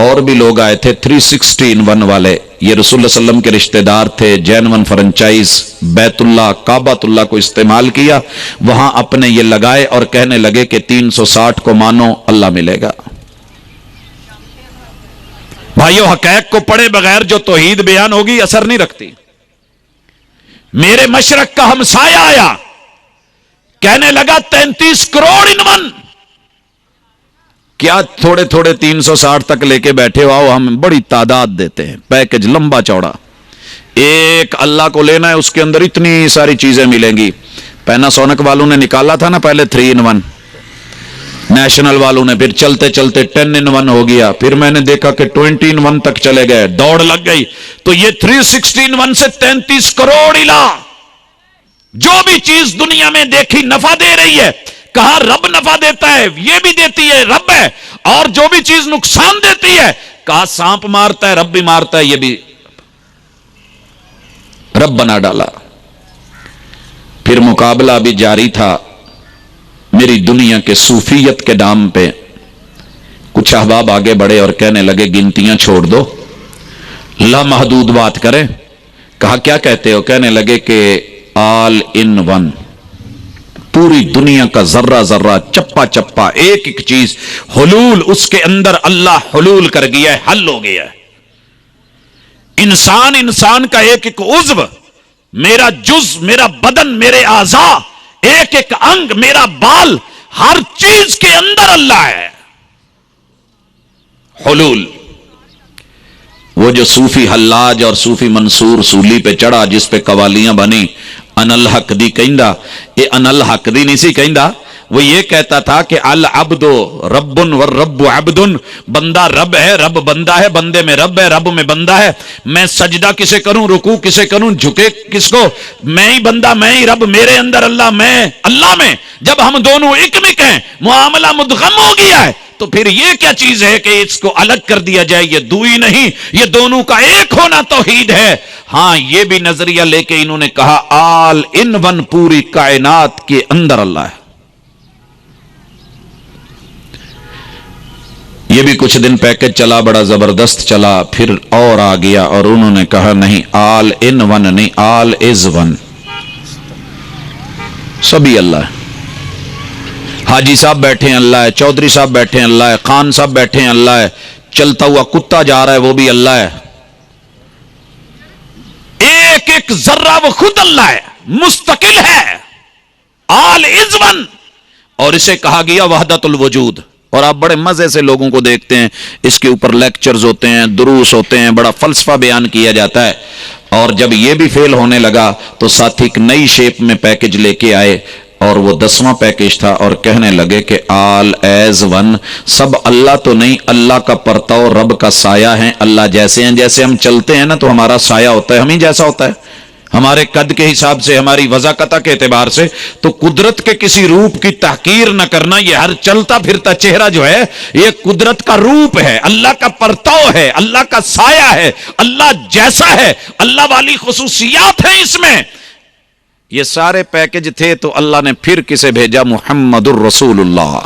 اور بھی لوگ آئے تھے 316 والے، یہ رسول اللہ صلی اللہ علیہ وسلم کے رشتہ دار تھے، جینون فرنچائز بیت اللہ کعبۃ اللہ کو استعمال کیا، وہاں اپنے یہ لگائے اور کہنے لگے کہ 360 کو مانو اللہ ملے گا۔ بھائیو حقائق کو پڑھے بغیر جو توحید بیان ہوگی اثر نہیں رکھتی۔ میرے مشرق کا ہمسایہ آیا، کہنے لگا 33 کروڑ ان ون، کیا تھوڑے تھوڑے 360 تک لے کے بیٹھے ہو، آؤ ہم بڑی تعداد دیتے ہیں، پیکج لمبا چوڑا، ایک اللہ کو لینا ہے، اس کے اندر اتنی ساری چیزیں ملیں گی۔ پیناسونک والوں نے نکالا تھا نا پہلے 3 in 1، نیشنل والوں نے، پھر چلتے چلتے 10 in 1 ہو گیا، پھر میں نے دیکھا کہ 20 in 1 تک چلے گئے، دوڑ لگ گئی، تو یہ 360 in 1 سے 33 کروڑ الہ، جو بھی چیز دنیا میں دیکھی نفع دے رہی ہے، کہا رب نفع دیتا ہے، یہ بھی دیتی ہے رب ہے، اور جو بھی چیز نقصان دیتی ہے، کہا سانپ مارتا ہے رب بھی مارتا ہے، یہ بھی رب بنا ڈالا۔ پھر مقابلہ بھی جاری تھا میری دنیا کے صوفیت کے نام پہ، کچھ احباب آگے بڑھے اور کہنے لگے گنتیاں چھوڑ دو، لامحدود بات کریں۔ کہا کیا کہتے ہو؟ کہنے لگے کہ آل ان ون، پوری دنیا کا ذرہ ذرہ چپا چپا ایک ایک چیز حلول، اس کے اندر اللہ حلول کر گیا ہے، حل ہو گیا ہے۔ انسان کا ایک ایک عضو، میرا جز، میرا بدن، میرے اعضاء، ایک ایک انگ، میرا بال، ہر چیز کے اندر اللہ ہے، حلول۔ وہ جو صوفی حلاج اور صوفی منصور سولی پہ چڑھا، جس پہ قوالیاں بنی، ان الحق دی کہندا، یہ ان الحق دی نہیں سی کہندا، وہ یہ کہتا تھا کہ العبد رب والرب عبد، بندہ رب ہے، رب بندہ ہے، بندے میں رب ہے، رب میں بندہ ہے، میں سجدہ کسے کروں، رکوع کسے کروں، جھکے کس کو، میں ہی بندہ، میں ہی رب، میرے اندر اللہ، میں اللہ میں، جب ہم دونوں اکمک ہیں، معاملہ مدغم ہو گیا ہے، تو پھر یہ کیا چیز ہے کہ اس کو الگ کر دیا جائے؟ یہ دوئی نہیں، یہ دونوں کا ایک ہونا توحید ہے۔ ہاں یہ بھی نظریہ لے کے انہوں نے کہا آل ان ون، پوری کائنات کے اندر اللہ ہے۔ یہ بھی کچھ دن پیکج چلا، بڑا زبردست چلا، پھر اور آ گیا اور انہوں نے کہا نہیں، آل ان ون نہیں، آل از ون، سبھی اللہ ہے۔ حاجی صاحب بیٹھے ہیں اللہ ہے، چودھری صاحب بیٹھے ہیں اللہ ہے، خان صاحب بیٹھے ہیں اللہ ہے، چلتا ہوا کتا جا رہا ہے وہ بھی اللہ ہے، ایک ایک ذرہ وہ خود اللہ ہے، مستقل ہے، آل از ون۔ اور اسے کہا گیا وحدت الوجود۔ اور آپ بڑے مزے سے لوگوں کو دیکھتے ہیں، اس کے اوپر لیکچرز ہوتے ہیں، دروس ہوتے ہیں، بڑا فلسفہ بیان کیا جاتا ہے۔ اور جب یہ بھی فیل ہونے لگا تو ساتھی ایک نئی شیپ میں پیکج لے کے آئے، اور وہ 10واں پیکج تھا، اور کہنے لگے کہ آل ایز ون، سب اللہ تو نہیں، اللہ کا پرتاؤ، رب کا سایہ ہے، اللہ جیسے ہیں، جیسے ہم چلتے ہیں نا تو ہمارا سایہ ہوتا ہے، ہم ہی جیسا ہوتا ہے، ہمارے قد کے حساب سے، ہماری وضاقتہ کے اعتبار سے، تو قدرت کے کسی روپ کی تحقیر نہ کرنا، یہ ہر چلتا پھرتا چہرہ جو ہے یہ قدرت کا روپ ہے، اللہ کا پرتاؤ ہے، اللہ کا سایہ ہے، اللہ جیسا ہے، اللہ والی خصوصیات ہیں اس میں۔ یہ سارے پیکج تھے تو اللہ نے پھر کسے بھیجا؟ محمد الرسول اللہ،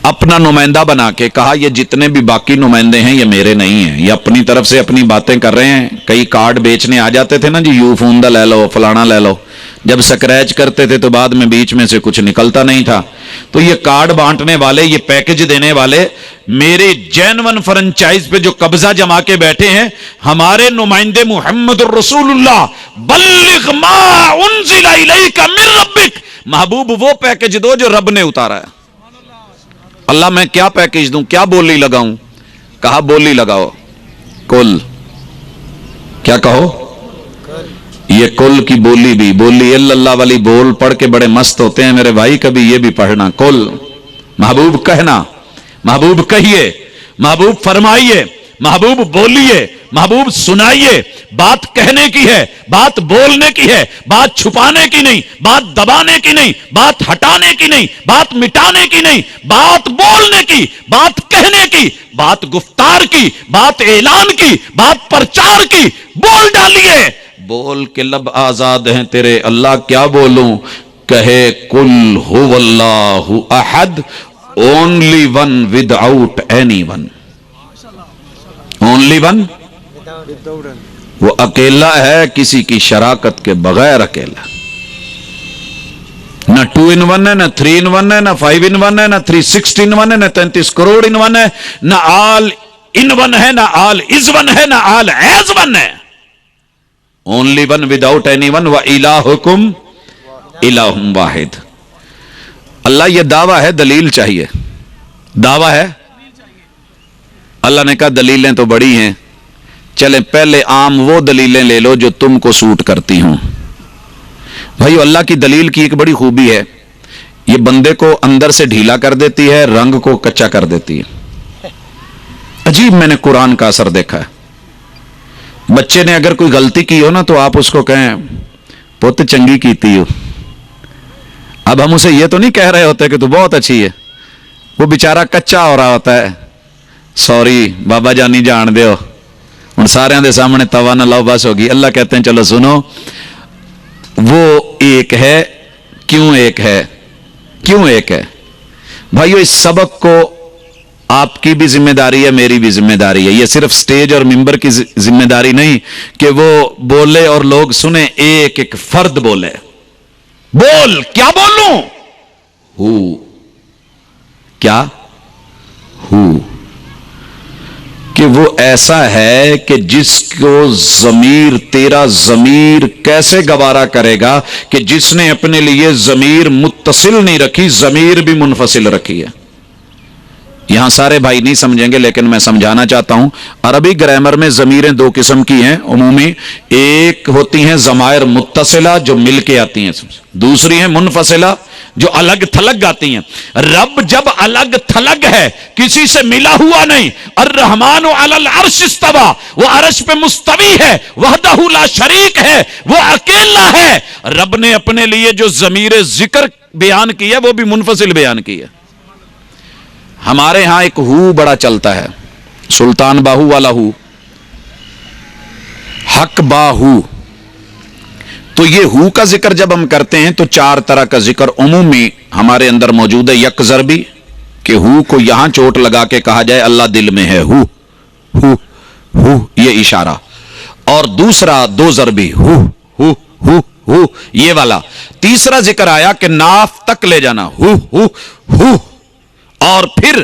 اپنا نمائندہ بنا کے کہا یہ جتنے بھی باقی نمائندے ہیں یہ میرے نہیں ہیں، یہ اپنی طرف سے اپنی باتیں کر رہے ہیں۔ کئی کارڈ بیچنے آ جاتے تھے نا جی، یو فوندا لے لو، فلانا لے لو، جب سکریچ کرتے تھے تو بعد میں بیچ میں سے کچھ نکلتا نہیں تھا، تو یہ کارڈ بانٹنے والے، یہ پیکج دینے والے میرے جینون فرنچائز پہ جو قبضہ جما کے بیٹھے ہیں، ہمارے نمائندے محمد الرسول اللہ، بلغ ما انزل الیک من ربک، محبوب وہ پیکج دو جو رب نے اتارا ہے۔ اللہ میں کیا پیکج دوں، کیا بولی لگاؤں؟ کہا بولی لگاؤ، کل، کیا کہو؟ یہ کل کی بولی بھی، بولی اللہ والی بول پڑھ کے بڑے مست ہوتے ہیں میرے بھائی، کبھی یہ بھی پڑھنا، کل، محبوب کہنا، محبوب کہیے، محبوب فرمائیے، محبوب بولیے، محبوب سنائیے، بات کہنے کی ہے، بات بولنے کی ہے، بات چھپانے کی نہیں، بات دبانے کی نہیں، بات ہٹانے کی نہیں، بات مٹانے کی نہیں، بات بولنے کی، بات کہنے کی، بات گفتار کی، بات اعلان کی، بات پرچار کی، بول ڈالیے، بول کے لب آزاد ہیں تیرے، اللہ کیا بولوں؟ کہے کل هو اللہ احد only one without anyone. only one, وہ اکیلا ہے کسی کی شراکت کے بغیر اکیلا. نہ 2 in 1 ہے، نہ 3 in 1 ہے، نہ 5 in 1 ہے، نہ 360 in 1 ہے، نہ 33 کروڑ in 1 ہے، نہ all in 1 ہے، نہ all is 1 ہے، نہ all as 1 ہے. only one without anyone. وَإِلَٰهُكُمْ إِلَٰهٌ وَاحِدٌ. اللہ یہ دعویٰ ہے، دلیل چاہیے. دعویٰ ہے. اللہ نے کہا دلیلیں تو بڑی ہیں، چلیں پہلے عام وہ دلیلیں لے لو جو تم کو سوٹ کرتی ہوں. بھائیو اللہ کی دلیل کی ایک بڑی خوبی ہے، یہ بندے کو اندر سے ڈھیلا کر دیتی ہے، رنگ کو کچا کر دیتی ہے. عجیب میں نے قرآن کا اثر دیکھا ہے. بچے نے اگر کوئی غلطی کی ہو نا تو آپ اس کو کہیں پوت چنگی کیتی ہو. اب ہم اسے یہ تو نہیں کہہ رہے ہوتے کہ تو بہت اچھی ہے، وہ بیچارہ کچا ہو رہا ہوتا ہے. سوری بابا جانی جان دیو ہوں سارے دے سامنے توا نہ لاؤ بس ہوگی. اللہ کہتے ہیں چلو سنو، وہ ایک ہے. کیوں ایک ہے؟ کیوں ایک ہے؟ بھائیو اس سبق کو آپ کی بھی ذمہ داری ہے، میری بھی ذمہ داری ہے. یہ صرف سٹیج اور ممبر کی ذمہ داری نہیں کہ وہ بولے اور لوگ سنیں. ایک ایک فرد بولے. بول کیا بولوں؟ ہو. کیا؟ ہو. کہ وہ ایسا ہے کہ جس کو ضمیر، تیرا ضمیر کیسے گوارا کرے گا کہ جس نے اپنے لیے ضمیر متصل نہیں رکھی، ضمیر بھی منفصل رکھی ہے. یہاں سارے بھائی نہیں سمجھیں گے لیکن میں سمجھانا چاہتا ہوں. عربی گرامر میں ضمیریں 2 قسم کی ہیں عمومی. ایک ہوتی ہیں ضمائر متصلہ جو مل کے آتی ہیں، دوسری ہیں منفصلہ جو الگ تھلگ آتی ہیں. رب جب الگ تھلگ ہے، کسی سے ملا ہوا نہیں. الرحمن علی العرش استوی، وہ عرش پہ مستوی ہے. وحدہ لا شریک ہے، وہ اکیلا ہے. رب نے اپنے لیے جو ضمیر ذکر بیان کی ہے وہ بھی منفصل بیان کی ہے. ہمارے ہاں ایک ہو بڑا چلتا ہے، سلطان باہو والا ہو، حق باہو. تو یہ ہو کا ذکر جب ہم کرتے ہیں تو 4 طرح کا ذکر عمومی ہمارے اندر موجود ہے. یک ضربی کہ ہو کو یہاں چوٹ لگا کے کہا جائے اللہ دل میں ہے، ہو ہو ہو یہ اشارہ. اور دوسرا 2 ضربی ہو ہو ہو ہو یہ والا. تیسرا ذکر آیا کہ ناف تک لے جانا، ہو ہو ہو. اور پھر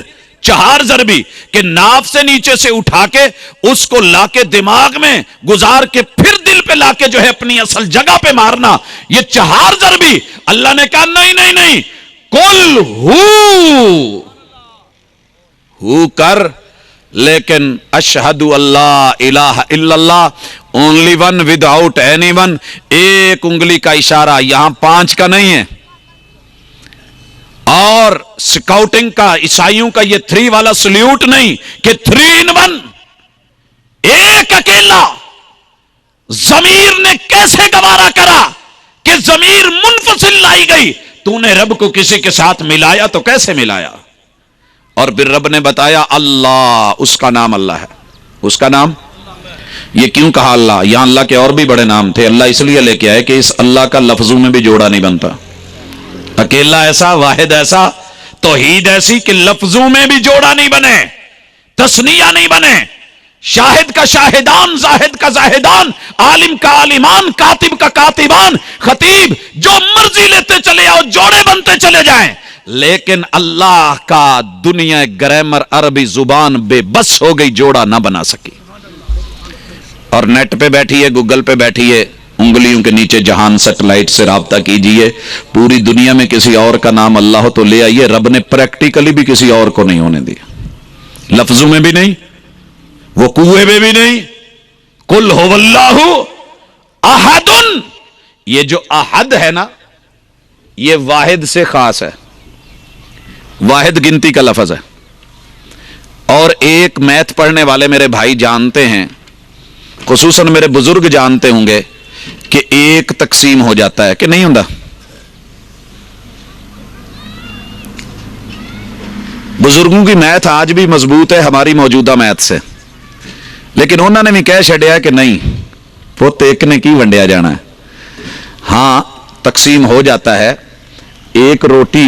4 ضربی کہ ناف سے نیچے سے اٹھا کے اس کو لا کے دماغ میں گزار کے پھر دل پہ لا کے جو ہے اپنی اصل جگہ پہ مارنا. یہ 4 ضربی. اللہ نے کہا نہیں نہیں نہیں، کل ہو کر، لیکن اشہد اللہ الہ الا اللہ، only one without any one. ایک انگلی کا اشارہ، یہاں 5 کا نہیں ہے. اور سکاؤٹنگ کا، عیسائیوں کا یہ 3 والا سلیوٹ نہیں کہ 3 in 1. ایک اکیلا. ضمیر نے کیسے گوارا کرا کہ ضمیر منفصل لائی گئی؟ تو نے رب کو کسی کے ساتھ ملایا تو کیسے ملایا؟ اور پھر رب نے بتایا اللہ، اس کا نام اللہ ہے. اس کا نام یہ کیوں کہا اللہ؟ یہاں اللہ کے اور بھی بڑے نام تھے. اللہ اس لیے لے کے آئے کہ اس اللہ کا لفظوں میں بھی جوڑا نہیں بنتا. اکیلا ایسا، واحد ایسا، توحید ایسی کہ لفظوں میں بھی جوڑا نہیں بنے، تثنیہ نہیں بنے. شاہد کا شاہدان، زاہد کا زاہدان، عالم کا عالمان، کاتب کا کاتبان، خطیب، جو مرضی لیتے چلے آؤ، جوڑے بنتے چلے جائیں. لیکن اللہ کا دنیا گرامر عربی زبان بے بس ہو گئی، جوڑا نہ بنا سکی. اور نیٹ پہ بیٹھیے، گوگل پہ بیٹھیے، انگلیوں کے نیچے جہان سیٹلائٹ سے رابطہ کیجئے. پوری دنیا میں کسی اور کا نام اللہ تو لے آئیے. رب نے پریکٹیکلی بھی کسی اور کو نہیں ہونے دیا، لفظوں میں بھی نہیں، وقوع میں بھی نہیں. قل هو اللہ احد. یہ جو احد ہے نا، یہ واحد سے خاص ہے. واحد گنتی کا لفظ ہے. اور ایک میتھ پڑھنے والے میرے بھائی جانتے ہیں، خصوصاً میرے بزرگ جانتے ہوں گے کہ 1 تقسیم ہو جاتا ہے کہ نہیں ہوتا. بزرگوں کی میتھ آج بھی مضبوط ہے ہماری موجودہ میتھ سے، لیکن انہوں نے بھی کہہ چھڑیا کہ نہیں پوت ایک نے کی ونڈیا جانا ہے. ہاں تقسیم ہو جاتا ہے. 1 روٹی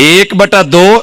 1/2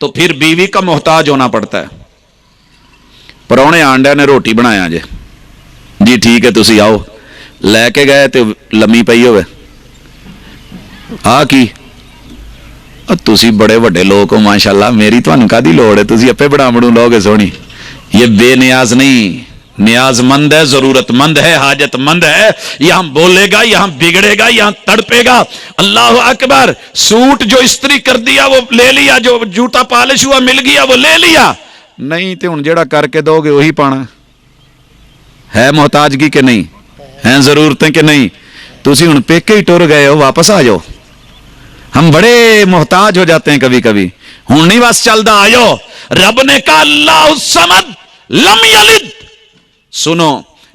تو پھر بیوی کا محتاج ہونا پڑتا ہے. پرونے آنڈیا نے روٹی بنایا جی ٹھیک ہے تسی آؤ, لے کے گئے تو لمی پئی ہوئے کی تسی بڑے وڈے لوگ ہو ماشاءاللہ, میری تمہیں کادی لوڑ ہے, تسی اپے بڑا بڑوں لو گے سونی. یہ بے نیاز نہیں, نیاز مند ہے, ضرورت مند ہے, حاجت مند ہے. یہاں بولے گا, یہاں بگڑے گا, یہاں تڑپے گا. اللہ اکبر. سوٹ جو استری کر دیا وہ لے لیا, جو جوتا پالش ہوا مل گیا وہ لے لیا, نہیں تو ہن جڑا کر کے دو گے وہی پانا ہے. محتاجگی کے نہیں ہیں, ضرورتیں کہ نہیں. تسی ہن پیکے ہی ٹر گئے ہو, واپس آ جاؤ. ہم بڑے محتاج ہو جاتے ہیں کبھی کبھی. ہوں نہیں بس چلتا, آجو. رب نے کہا اللہ الصمد لم یلد. سنو,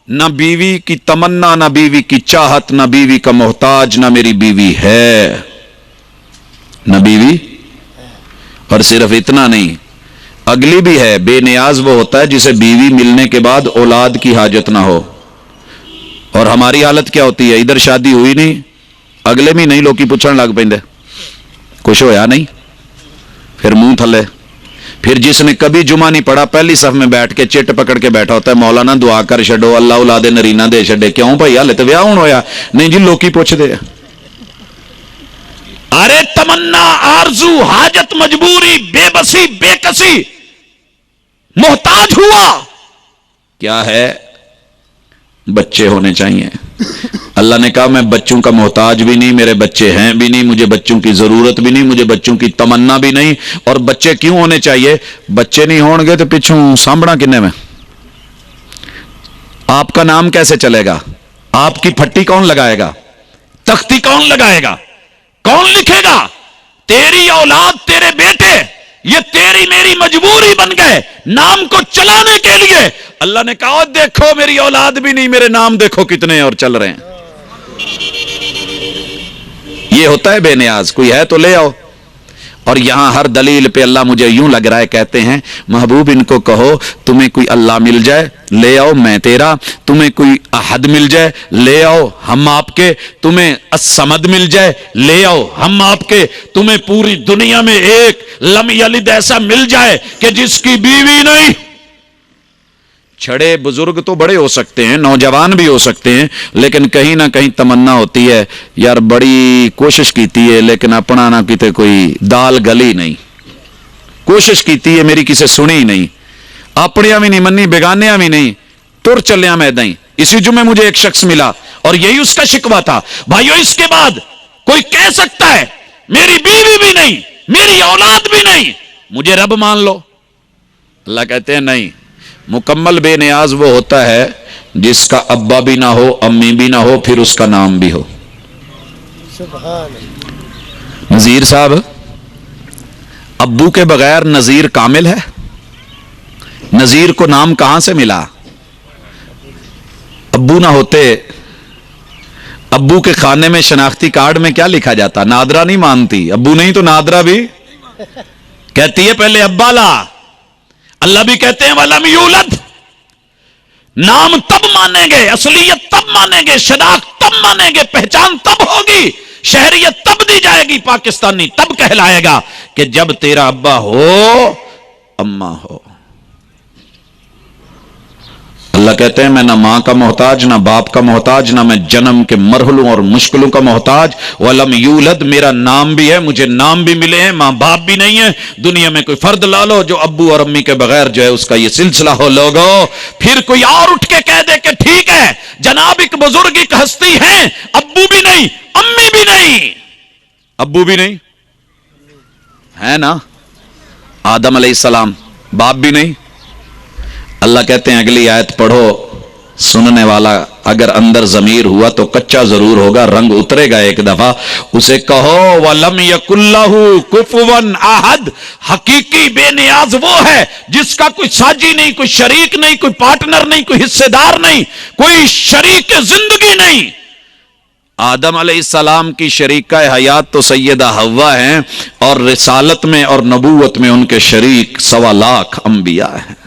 نہ بیوی کی تمنا, نہ بیوی کی چاہت, نہ بیوی کا محتاج, نہ میری بیوی ہے, نہ بیوی. اور صرف اتنا نہیں, اگلی بھی ہے. بے نیاز وہ ہوتا ہے جسے بیوی ملنے کے بعد اولاد کی حاجت نہ ہو. اور ہماری حالت کیا ہوتی ہے, ادھر شادی ہوئی نہیں, اگلے بھی نہیں, لوگ کی پوچھنے لگ پہ کچھ ہویا نہیں, پھر منہ تھلے. پھر جس نے کبھی جمعہ نہیں پڑھا پہلی صف میں بیٹھ کے چٹ پکڑ کے بیٹھا ہوتا ہے, مولانا دعا کر چھڈو اللہ اولاد نرینا دے چھڈے. کیوں بھائی, ہلے تو ویاہ ہون ہویا نہیں جی, لوکی پوچھتے ہیں. ارے تمنا, آرزو, حاجت, مجبوری, بے بسی, بے کسی, محتاج ہوا کیا ہے, بچے ہونے چاہیے. اللہ نے کہا میں بچوں کا محتاج بھی نہیں, میرے بچے ہیں بھی نہیں, مجھے بچوں کی ضرورت بھی نہیں, مجھے بچوں کی تمنا بھی نہیں. اور بچے کیوں ہونے چاہیے, بچے نہیں ہون گے تو پچھوں سامبڑا کنے میں, آپ کا نام کیسے چلے گا, آپ کی پھٹی کون لگائے گا, تختی کون لگائے گا, کون لکھے گا. تیری اولاد, تیرے بیٹے, یہ تیری میری مجبوری بن گئے نام کو چلانے کے لیے. اللہ نے کہا دیکھو میری اولاد بھی نہیں, میرے نام دیکھو کتنے اور چل رہے ہیں. یہ ہوتا ہے بے نیاز. کوئی ہے تو لے آؤ. اور یہاں ہر دلیل پہ اللہ مجھے یوں لگ رہا ہے کہتے ہیں محبوب ان کو کہو تمہیں کوئی اللہ مل جائے لے آؤ میں تیرا, تمہیں کوئی احد مل جائے لے آؤ ہم آپ کے, تمہیں الصمد مل جائے لے آؤ ہم آپ کے, تمہیں پوری دنیا میں ایک لم یلد ایسا مل جائے کہ جس کی بیوی نہیں. چھڑے بزرگ تو بڑے ہو سکتے ہیں, نوجوان بھی ہو سکتے ہیں, لیکن کہیں نہ کہیں تمنا ہوتی ہے یار بڑی کوشش کیتی ہے لیکن اپنا نہ کیتے کوئی دال گلی نہیں, کوشش کیتی ہے میری کسے سنی ہی نہیں, اپنیاں بھی نہیں منی بیگانیاں بھی نہیں, تر چلیاں میں دیں. اسی جمعے مجھے ایک شخص ملا اور یہی اس کا شکوہ تھا, بھائیو اس کے بعد کوئی کہہ سکتا ہے میری بیوی بھی نہیں, میری اولاد بھی نہیں, مجھے رب مان لو. اللہ کہتے ہیں نہیں, مکمل بے نیاز وہ ہوتا ہے جس کا ابا بھی نہ ہو, امی بھی نہ ہو, پھر اس کا نام بھی ہو. نذیر صاحب, ابو کے بغیر نذیر کامل ہے؟ نذیر کو نام کہاں سے ملا؟ ابو نہ ہوتے, ابو کے خانے میں شناختی کارڈ میں کیا لکھا جاتا؟ نادرا نہیں مانتی, ابو نہیں تو نادرا بھی کہتی ہے پہلے ابا لا. اللہ بھی کہتے ہیں وَلَمْ يُولَدْ, نام تب مانیں گے, اصلیت تب مانیں گے, شناخت تب مانیں گے, پہچان تب ہوگی, شہریت تب دی جائے گی, پاکستانی تب کہلائے گا کہ جب تیرا ابا ہو اماں ہو. اللہ کہتے ہیں میں نہ ماں کا محتاج, نہ باپ کا محتاج, نہ میں جنم کے مرحلوں اور مشکلوں کا محتاج. وَلَمْ يُولَدْ, میرا نام بھی ہے, مجھے نام بھی ملے ہیں, ماں باپ بھی نہیں ہے. دنیا میں کوئی فرد لا لو جو ابو اور امی کے بغیر جو ہے اس کا یہ سلسلہ ہو لوگو. پھر کوئی اور اٹھ کے کہہ دے کہ ٹھیک ہے جناب ایک بزرگ ایک ہستی ہیں, ابو بھی نہیں, امی بھی نہیں, ابو بھی نہیں ہے نا, آدم علیہ السلام, باپ بھی نہیں. اللہ کہتے ہیں اگلی آیت پڑھو, سننے والا اگر اندر ضمیر ہوا تو کچا ضرور ہوگا, رنگ اترے گا ایک دفعہ. اسے کہو وَلَمْ يَكُنْ لَهُ كُفُوًا أَحَدٌ, حقیقی بے نیاز وہ ہے جس کا کوئی ساجی نہیں, کوئی شریک نہیں, کوئی پارٹنر نہیں, کوئی حصے دار نہیں, کوئی شریک زندگی نہیں. آدم علیہ السلام کی شریکہ حیات تو سیدہ حوا ہیں, اور رسالت میں اور نبوت میں ان کے شریک 1.25 لاکھ انبیاء ہیں.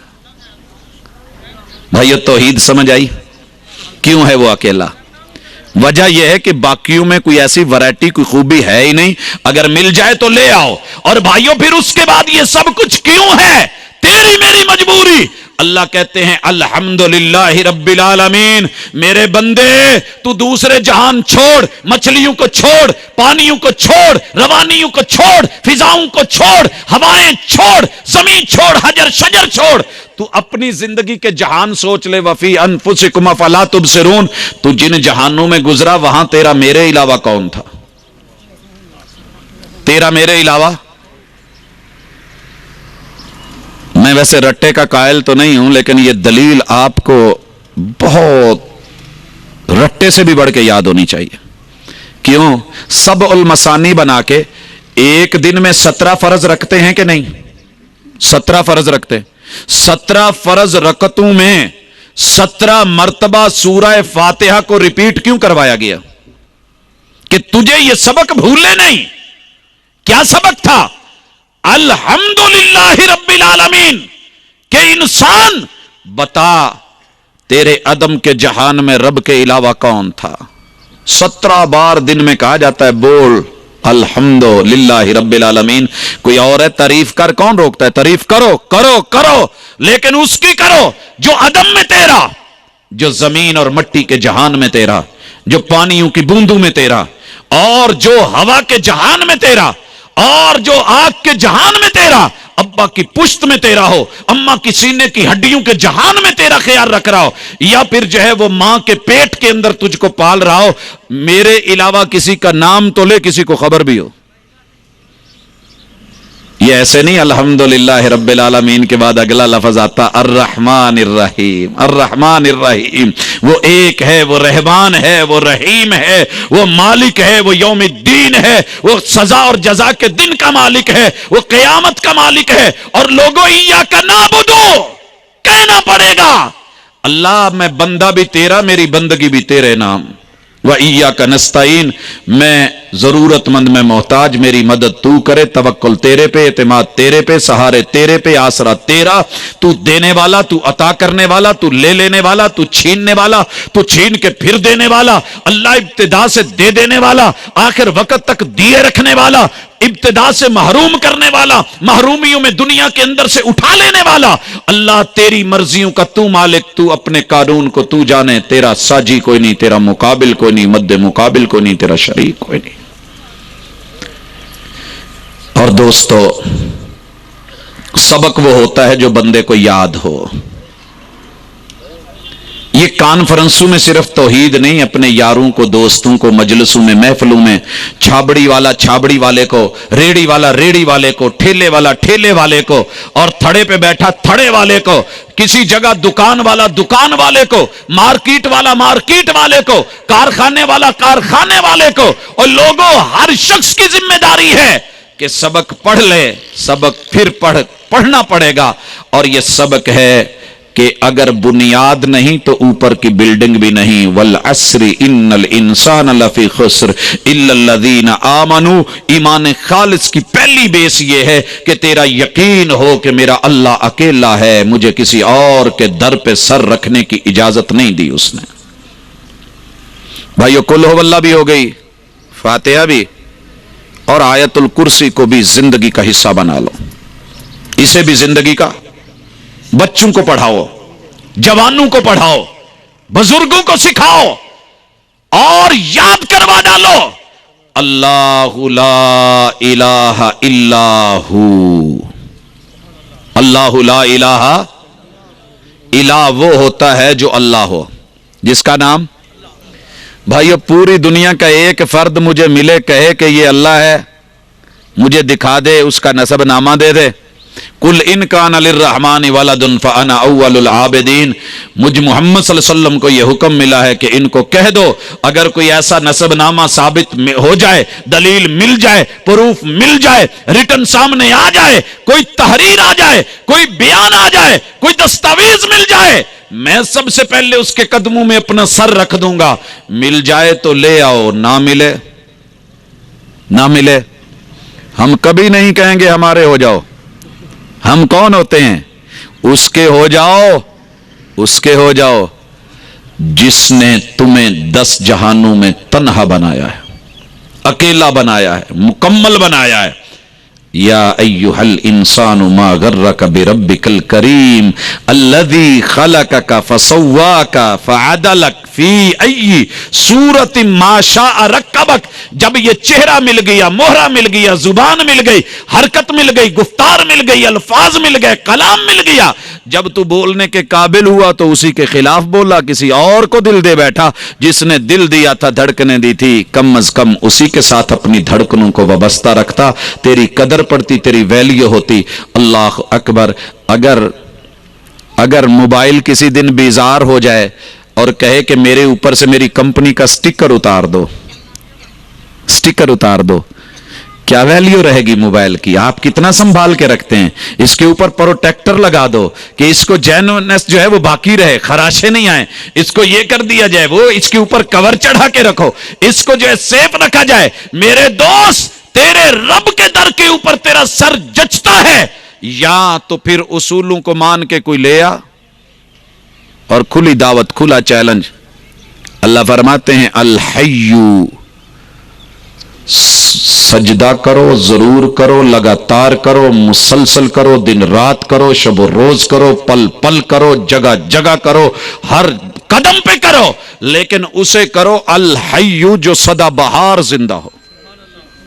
بھائیو توحید سمجھ آئی؟ کیوں ہے وہ اکیلا؟ وجہ یہ ہے کہ باقیوں میں کوئی ایسی ویرائٹی کوئی خوبی ہے ہی نہیں، اگر مل جائے تو لے آؤ۔ اور بھائیوں پھر اس کے بعد یہ سب کچھ کیوں ہے؟ تیری میری مجبوری۔ اللہ کہتے ہیں الحمدللہ رب العالمین، میرے بندے تو دوسرے جہان چھوڑ، مچھلیوں کو چھوڑ، پانیوں کو چھوڑ، روانیوں کو چھوڑ، فضاؤں کو چھوڑ، ہوائیں چھوڑ، زمین چھوڑ، حجر شجر چھوڑ، تو اپنی زندگی کے جہان سوچ لے۔ وفی انفسکم افلا تبصرون، تو جن جہانوں میں گزرا وہاں تیرا میرے علاوہ کون تھا؟ تیرا میرے علاوہ؟ میں ویسے رٹے کا قائل تو نہیں ہوں، لیکن یہ دلیل آپ کو بہت رٹے سے بھی بڑھ کے یاد ہونی چاہیے۔ کیوں؟ سبع المثانی بنا کے ایک دن میں 17 فرض رکھتے ہیں کہ نہیں؟ 17 فرض رکھتے ہیں۔ 17 فرض رکعتوں میں 17 مرتبہ سورہ فاتحہ کو ریپیٹ کیوں کروایا گیا؟ کہ تجھے یہ سبق بھولے نہیں۔ کیا سبق تھا؟ الحمدللہ رب العالمین، کہ انسان بتا تیرے عدم کے جہان میں رب کے علاوہ کون تھا؟ 17 بار دن میں کہا جاتا ہے بول الحمدللہ رب العالمین۔ کوئی اور ہے تعریف کر، کون روکتا ہے؟ تعریف کرو کرو کرو، لیکن اس کی کرو جو عدم میں تیرا، جو زمین اور مٹی کے جہان میں تیرا، جو پانیوں کی بوندوں میں تیرا، اور جو ہوا کے جہان میں تیرا، اور جو آگ کے جہان میں تیرا، ابا کی پشت میں تیرا ہو، اماں کی سینے کی ہڈیوں کے جہان میں تیرا خیال رکھ رہا ہو، یا پھر جو ہے وہ ماں کے پیٹ کے اندر تجھ کو پال رہا ہو، میرے علاوہ کسی کا نام تو لے، کسی کو خبر بھی ہو۔ یہ ایسے نہیں الحمدللہ رب العالمین کے بعد اگلا لفظ آتا الرحمن الرحیم۔ الرحمن الرحیم، وہ ایک ہے، وہ رحمان ہے، وہ رحیم ہے، وہ مالک ہے، وہ یوم الدین ہے، وہ سزا اور جزا کے دن کا مالک ہے، وہ قیامت کا مالک ہے۔ اور لوگوں ایاک نعبدو کہنا پڑے گا، اللہ میں بندہ بھی تیرا، میری بندگی بھی تیرے نام، وَإِيَّاكَ نَسْتَعِينُ، میں ضرورت مند میں محتاج، میری مدد تو کرے، توکل تیرے پہ، اعتماد تیرے پہ، سہارے تیرے پہ، آسرا تیرا، تو دینے والا، تو عطا کرنے والا، تو لے لینے والا، تو چھیننے والا، تو چھین کے پھر دینے والا، اللہ ابتدا سے دے دینے والا، آخر وقت تک دیے رکھنے والا، ابتدا سے محروم کرنے والا، محرومیوں میں دنیا کے اندر سے اٹھا لینے والا۔ اللہ تیری مرضیوں کا تو مالک، تو اپنے قانون کو تو جانے، تیرا ساجی کوئی نہیں، تیرا مقابل کوئی نہیں، مد مقابل کوئی نہیں، تیرا شریک کوئی نہیں۔ اور دوستو، سبق وہ ہوتا ہے جو بندے کو یاد ہو۔ یہ کانفرنسوں میں صرف توحید نہیں، اپنے یاروں کو، دوستوں کو، مجلسوں میں، محفلوں میں، چھابڑی والا چھابڑی والے کو، ریڑی والا ریڑی والے کو، ٹھیلے والا ٹھیلے والے کو، اور تھڑے پہ بیٹھا تھڑے والے کو، کسی جگہ دکان والا دکان والے کو، مارکیٹ والا مارکیٹ والے کو، کارخانے والا کارخانے والے کو، اور لوگوں ہر شخص کی ذمہ داری ہے کہ سبق پڑھ لے، سبق پھر پڑھنا پڑے گا۔ اور یہ سبق ہے کہ اگر بنیاد نہیں تو اوپر کی بلڈنگ بھی نہیں۔ والعصر ان الانسان لفی خسر الا الذین آمنوا، ایمان خالص کی پہلی بیس یہ ہے کہ تیرا یقین ہو کہ میرا اللہ اکیلا ہے، مجھے کسی اور کے در پہ سر رکھنے کی اجازت نہیں دی اس نے۔ بھائیو، قل ہو اللہ بھی ہو گئی، فاتحہ بھی، اور آیت الکرسی کو بھی زندگی کا حصہ بنا لو، اسے بھی زندگی کا۔ بچوں کو پڑھاؤ، جوانوں کو پڑھاؤ، بزرگوں کو سکھاؤ، اور یاد کروا ڈالو اللہ لا الہ الا ہو۔ اللہ لا الہ، الہ وہ ہوتا ہے جو اللہ ہو، جس کا نام۔ بھائیو، پوری دنیا کا ایک فرد مجھے ملے، کہے کہ یہ اللہ ہے، مجھے دکھا دے، اس کا نسب نامہ دے دے۔ قل ان کان للرحمن ولد فانا اول العابدین، مجھ محمد صلی اللہ علیہ وسلم کو یہ حکم ملا ہے کہ ان کو کہہ دو اگر کوئی ایسا نسب نامہ ثابت ہو جائے، دلیل مل جائے، پروف مل جائے، ریٹن سامنے آ جائے، کوئی تحریر آ جائے، کوئی بیان آ جائے، کوئی دستاویز مل جائے، میں سب سے پہلے اس کے قدموں میں اپنا سر رکھ دوں گا۔ مل جائے تو لے آؤ، نہ ملے نہ ملے، ہم کبھی نہیں کہیں گے ہمارے ہو جاؤ۔ ہم کون ہوتے ہیں؟ اس کے ہو جاؤ، اس کے ہو جاؤ۔ جس نے تمہیں 10 جہانوں میں تنہا بنایا ہے، اکیلا بنایا ہے، مکمل بنایا ہے۔ یا ایھا الانسان ما غرک بربک الکریم الذی خلقک فسواک فعدلک فی ای صورت ما شاء رکبک۔ جب یہ چہرہ مل گیا، مہرہ مل گیا، زبان مل گئی، حرکت مل گئی، گفتار مل گئی، الفاظ مل گئے، کلام مل گیا، جب تو بولنے کے قابل ہوا تو اسی کے خلاف بولا، کسی اور کو دل دے بیٹھا۔ جس نے دل دیا تھا، دھڑکنیں دی تھی، کم از کم اسی کے ساتھ اپنی دھڑکنوں کو وابستہ رکھتا، تیری قدر پڑتی، تیری ویلیو ہوتی۔ اللہ اکبر۔ اگر موبائل کسی دن بیزار ہو جائے اور کہے کہ میرے اوپر سے میری کمپنی کا سٹیکر اتار دو، سٹیکر اتار دو، کیا ویلیو رہے گی موبائل کی؟ آپ کتنا سنبھال کے رکھتے ہیں؟ اس کے اوپر پروٹیکٹر لگا دو کہ اس کو جینونس جو ہے وہ باقی رہے، خراشے نہیں آئیں، اس کو یہ کر دیا جائے، وہ اس کے اوپر کور چڑھا کے رکھو، اس کو جو ہے سیف رکھا جائے۔ میرے دوست، تیرے رب کے در کے اوپر تیرا سر جچتا ہے، یا تو پھر اصولوں کو مان کے کوئی لے آ، اور کھلی دعوت، کھلا چیلنج۔ اللہ فرماتے ہیں الحیّ، سجدہ کرو، ضرور کرو، لگاتار کرو، مسلسل کرو، دن رات کرو، شب و روز کرو، پل پل کرو، جگہ جگہ کرو، ہر قدم پہ کرو، لیکن اسے کرو الحیّ جو سدا بہار زندہ ہو،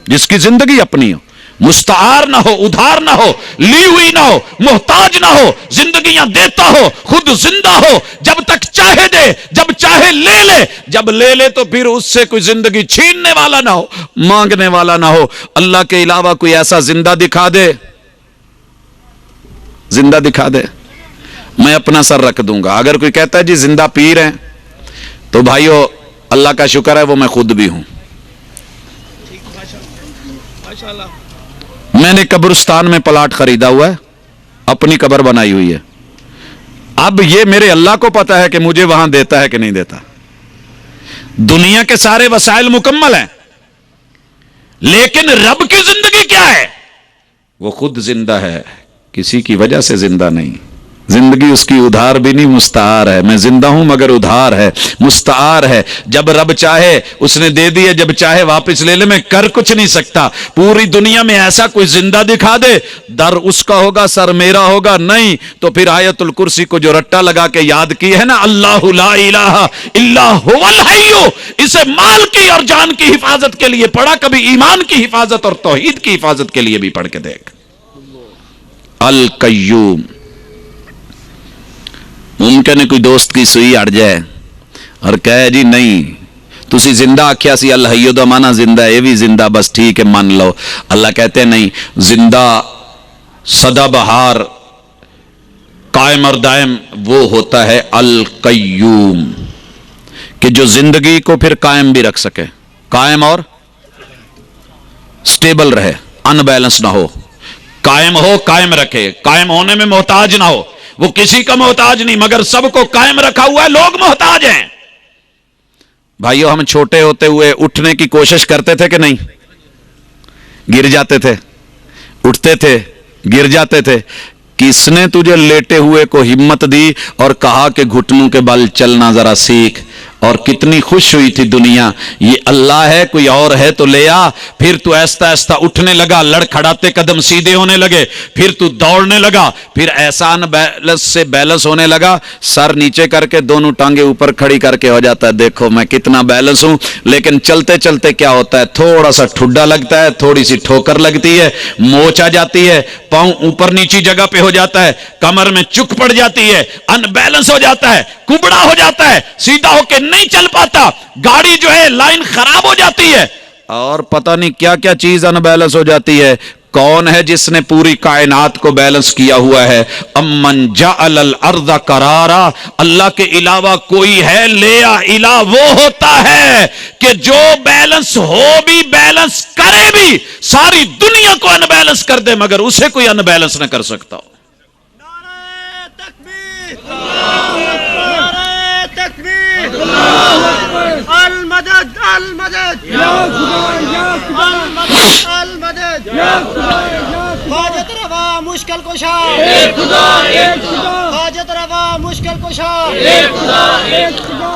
جس کی زندگی اپنی ہو، مستعار نہ ہو، ادھار نہ ہو، لی ہوئی نہ ہو، محتاج نہ ہو، زندگیاں دیتا ہو، خود زندہ ہو، جب تک چاہے دے، جب چاہے لے لے، جب لے لے تو پھر اس سے کوئی زندگی چھیننے والا نہ ہو، مانگنے والا نہ ہو۔ اللہ کے علاوہ کوئی ایسا زندہ دکھا دے، زندہ دکھا دے، میں اپنا سر رکھ دوں گا۔ اگر کوئی کہتا ہے جی زندہ پیر ہیں، تو بھائیو اللہ کا شکر ہے وہ میں خود بھی ہوں۔ میں نے قبرستان میں پلاٹ خریدا ہوا ہے، اپنی قبر بنائی ہوئی ہے۔ اب یہ میرے اللہ کو پتا ہے کہ مجھے وہاں دیتا ہے کہ نہیں دیتا۔ دنیا کے سارے وسائل مکمل ہیں، لیکن رب کی زندگی کیا ہے؟ وہ خود زندہ ہے، کسی کی وجہ سے زندہ نہیں۔ زندگی اس کی ادھار بھی نہیں، مستعار ہے۔ میں زندہ ہوں مگر ادھار ہے، مستعار ہے۔ جب رب چاہے اس نے دے دیے، جب چاہے واپس لے لے، میں کر کچھ نہیں سکتا۔ پوری دنیا میں ایسا کوئی زندہ دکھا دے، در اس کا ہوگا، سر میرا ہوگا، نہیں تو پھر آیت الکرسی کو جو رٹا لگا کے یاد کی ہے نا، اللہ لا الہ الا هو الحی، اسے مال کی اور جان کی حفاظت کے لیے پڑھا، کبھی ایمان کی حفاظت اور توحید کی حفاظت کے لیے بھی پڑھ کے دیکھ۔ القیوم۔ ممکن ہے کوئی دوست کی سوئی اڑ جائے اور کہے جی نہیں تسی زندہ آکھیا سی الحیّ دا مانا زندہ ہے، یہ بھی زندہ، بس ٹھیک ہے مان لو۔ اللہ کہتے ہیں نہیں، زندہ سدا بہار قائم اور دائم وہ ہوتا ہے القیوم، کہ جو زندگی کو پھر قائم بھی رکھ سکے، قائم اور سٹیبل رہے، ان بیلنس نہ ہو، قائم ہو، قائم رکھے، قائم ہونے میں محتاج نہ ہو۔ وہ کسی کا محتاج نہیں، مگر سب کو قائم رکھا ہوا ہے، لوگ محتاج ہیں۔ بھائیو ہم چھوٹے ہوتے ہوئے اٹھنے کی کوشش کرتے تھے کہ نہیں؟ گر جاتے تھے، اٹھتے تھے، گر جاتے تھے۔ کس نے تجھے لیٹے ہوئے کو ہمت دی اور کہا کہ گھٹنوں کے بل چلنا ذرا سیکھ؟ اور کتنی خوش ہوئی تھی دنیا، یہ اللہ ہے، کوئی اور ہے تو لے آ۔ پھر تو ایستا ایستا اٹھنے لگا، لڑکھڑاتے قدم سیدھے ہونے لگے، پھر تو دوڑنے لگا، پھر ایسا بیلنس سے بیلنس ہونے لگا، سر نیچے کر کے دونوں ٹانگیں اوپر کھڑی کر کے ہو جاتا ہے، دیکھو میں کتنا بیلنس ہوں۔ لیکن چلتے چلتے کیا ہوتا ہے؟ تھوڑا سا ٹھڈا لگتا ہے، تھوڑی سی ٹھوکر لگتی ہے، موچ آ جاتی ہے، پاؤں اوپر نیچی جگہ پہ ہو جاتا ہے، کمر میں چک پڑ جاتی ہے، ان بیلنس ہو جاتا ہے، کبڑا ہو جاتا ہے، سیدھا ہو کے نہیں چل پاتا، گاڑی جو ہے لائن خراب ہو جاتی ہے، اور پتہ نہیں کیا کیا چیز ان بیلنس ہو جاتی ہے۔ کون ہے جس نے پوری کائنات کو بیلنس کیا ہوا ہے؟ امن جعل الارض قرارا، اللہ کے علاوہ کوئی ہے؟ لیا الہ وہ ہوتا ہے کہ جو بیلنس ہو بھی، بیلنس کرے بھی، ساری دنیا کو ان بیلنس کر دے مگر اسے کوئی ان بیلنس نہ کر سکتا ہو۔ نعرہ تکبیر، نعرہ تکبیر، المدد المدد یا خدا یا خدا، المدد یا خدا یا خدا، حاجت روا مشکل کشا ایک خدا ایک خدا، حاجت روا مشکل کشا ایک خدا ایک خدا،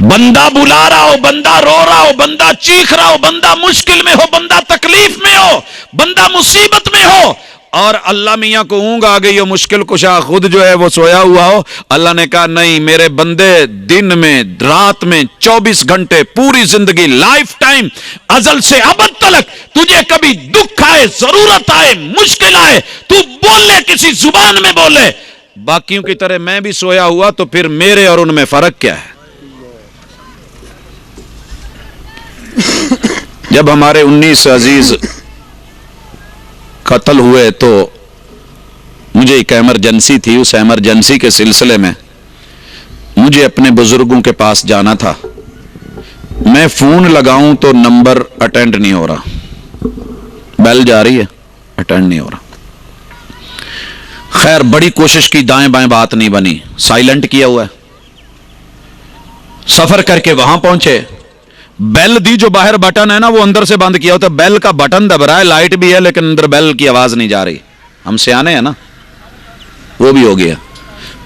بندہ بلا رہا ہو، بندہ رو رہا ہو، بندہ چیخ رہا ہو، بندہ مشکل میں ہو، بندہ تکلیف میں ہو، بندہ مصیبت میں ہو، اور اللہ میاں کو اونگ آ گئی ہو، مشکل کشا خود جو ہے وہ سویا ہوا ہو، اللہ نے کہا نہیں میرے بندے، دن میں رات میں 24 گھنٹے پوری زندگی لائف ٹائم ازل سے ابد تلک تجھے کبھی دکھ آئے، ضرورت آئے، مشکل آئے، تو بولے، کسی زبان میں بولے، باقیوں کی طرح میں بھی سویا ہوا، تو پھر میرے اور ان میں فرق کیا ہے؟ جب ہمارے 19 عزیز قتل ہوئے تو مجھے ایک ایمرجنسی تھی، اس ایمرجنسی کے سلسلے میں مجھے اپنے بزرگوں کے پاس جانا تھا، میں فون لگاؤں تو نمبر اٹینڈ نہیں ہو رہا، بیل جا رہی ہے اٹینڈ نہیں ہو رہا، خیر بڑی کوشش کی، دائیں بائیں بات نہیں بنی، سائلنٹ کیا ہوا ہے، سفر کر کے وہاں پہنچے، بیل دی، جو باہر بٹن ہے نا وہ اندر سے بند کیا ہوتا ہے، بیل کا بٹن دب رہا ہے، لائٹ بھی ہے لیکن اندر بیل کی آواز نہیں جا رہی، ہم سیانے ہیں نا، وہ بھی ہو گیا،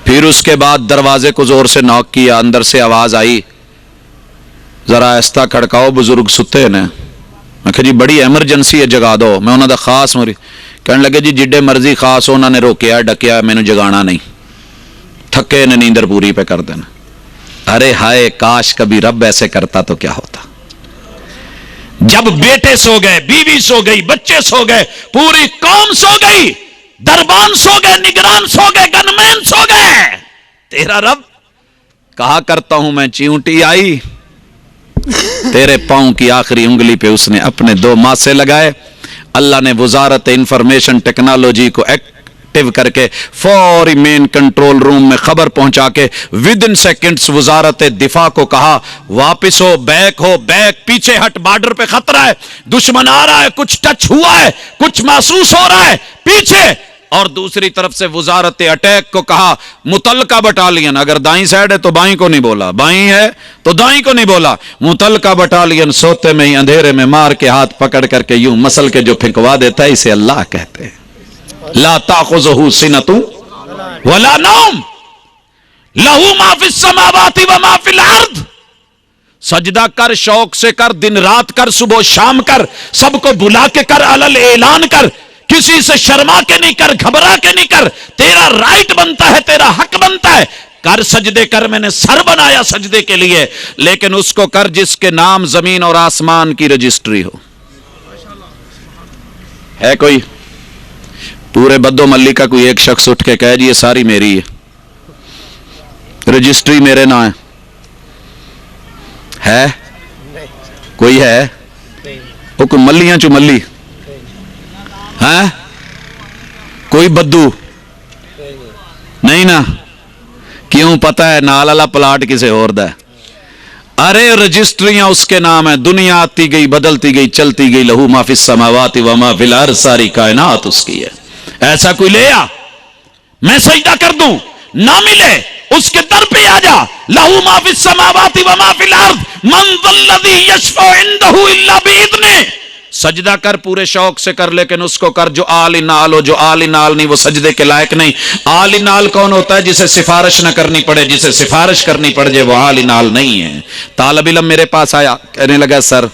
پھر اس کے بعد دروازے کو زور سے ناک کیا، اندر سے آواز آئی ذرا آہستہ کھڑکاؤ، بزرگ ستے نے، میں کہا جی بڑی ایمرجنسی ہے جگا دو، میں انہوں نے خاص موری کہنے لگے جی جڈے مرضی خاص انہوں نے روکیا ڈکیا، میں نے جگانا نہیں، تھکے نے نیندر پوری پہ کر دینا، ارے ہائے کاش کبھی رب ایسے کرتا تو کیا ہوتا، جب بیٹے سو گئے، بیوی سو گئی، بچے سو گئے، پوری قوم سو گئی، دربان سو گئے، نگران سو گئے، گنمین سو گئے، تیرا رب کہا کرتا ہوں میں چیونٹی آئی، تیرے پاؤں کی آخری انگلی پہ اس نے اپنے 2 ماسے لگائے، اللہ نے وزارت انفارمیشن ٹیکنالوجی کو ایکٹیو کر کے فوری مین کنٹرول روم میں خبر پہنچا کے ودن سیکنڈز وزارت دفاع کو کہا واپس ہو، بیک ہو، بیک، پیچھے ہٹ، بارڈر پہ خطرہ ہے، دشمن آ رہا ہے، کچھ ٹچ ہوا ہے، کچھ محسوس ہو رہا ہے، پیچھے، اور دوسری طرف سے وزارت اٹیک کو کہا متعلقہ بٹالین، اگر دائیں سائڈ ہے تو بائیں کو نہیں بولا، بائیں ہے تو دائیں کو نہیں بولا، متعلقہ بٹالین سوتے میں ہی اندھیرے میں مار کے ہاتھ پکڑ کر کے یوں مسل کے جو پھنکوا دیتا ہے اسے اللہ کہتے ہیں، لا تاخذہ سنۃ ولا نوم لہ ما فی السماوات و ما فی الارض، سجدہ کر، شوق سے کر، دن رات کر، صبح و شام کر، سب کو بلا کے کر، علل اعلان کر، کسی سے شرما کے نہیں کر، گھبرا کے نہیں کر، تیرا رائٹ بنتا ہے، تیرا حق بنتا ہے، کر سجدے کر، میں نے سر بنایا سجدے کے لیے، لیکن اس کو کر جس کے نام زمین اور آسمان کی رجسٹری ہو، ہے کوئی؟ پورے بدو ملی کا کوئی ایک شخص اٹھ کے کہے جی یہ ساری میری ہے، رجسٹری میرے نام ہے کوئی ہے؟ وہ کوئی ملیاں چو ملی ہے؟ کوئی بدو نہیں نا؟ کیوں؟ پتا ہے نال والا پلاٹ کسے اور دا ہے، ارے رجسٹریاں اس کے نام ہے، دنیا آتی گئی، بدلتی گئی، چلتی گئی، لہو ما فی السماوات و ما فی الارض، ساری کائنات اس کی ہے، ایسا کوئی لے آ میں سجدہ کر دوں، نہ ملے اس کے در پہ آ جا، لہو ما فی السماوات و ما فی الارض من ذا الذی یشفع عندہ الا باذنہ، سجدہ کر پورے شوق سے کر، لیکن اس کو کر جو آل نال ہو، جو آل نال نہیں وہ سجدے کے لائق نہیں، آل نال کون ہوتا ہے؟ جسے سفارش نہ کرنی پڑے، جسے سفارش کرنی پڑ جائے وہ آل نال نہیں ہے۔ طالب علم میرے پاس آیا، کہنے لگا سر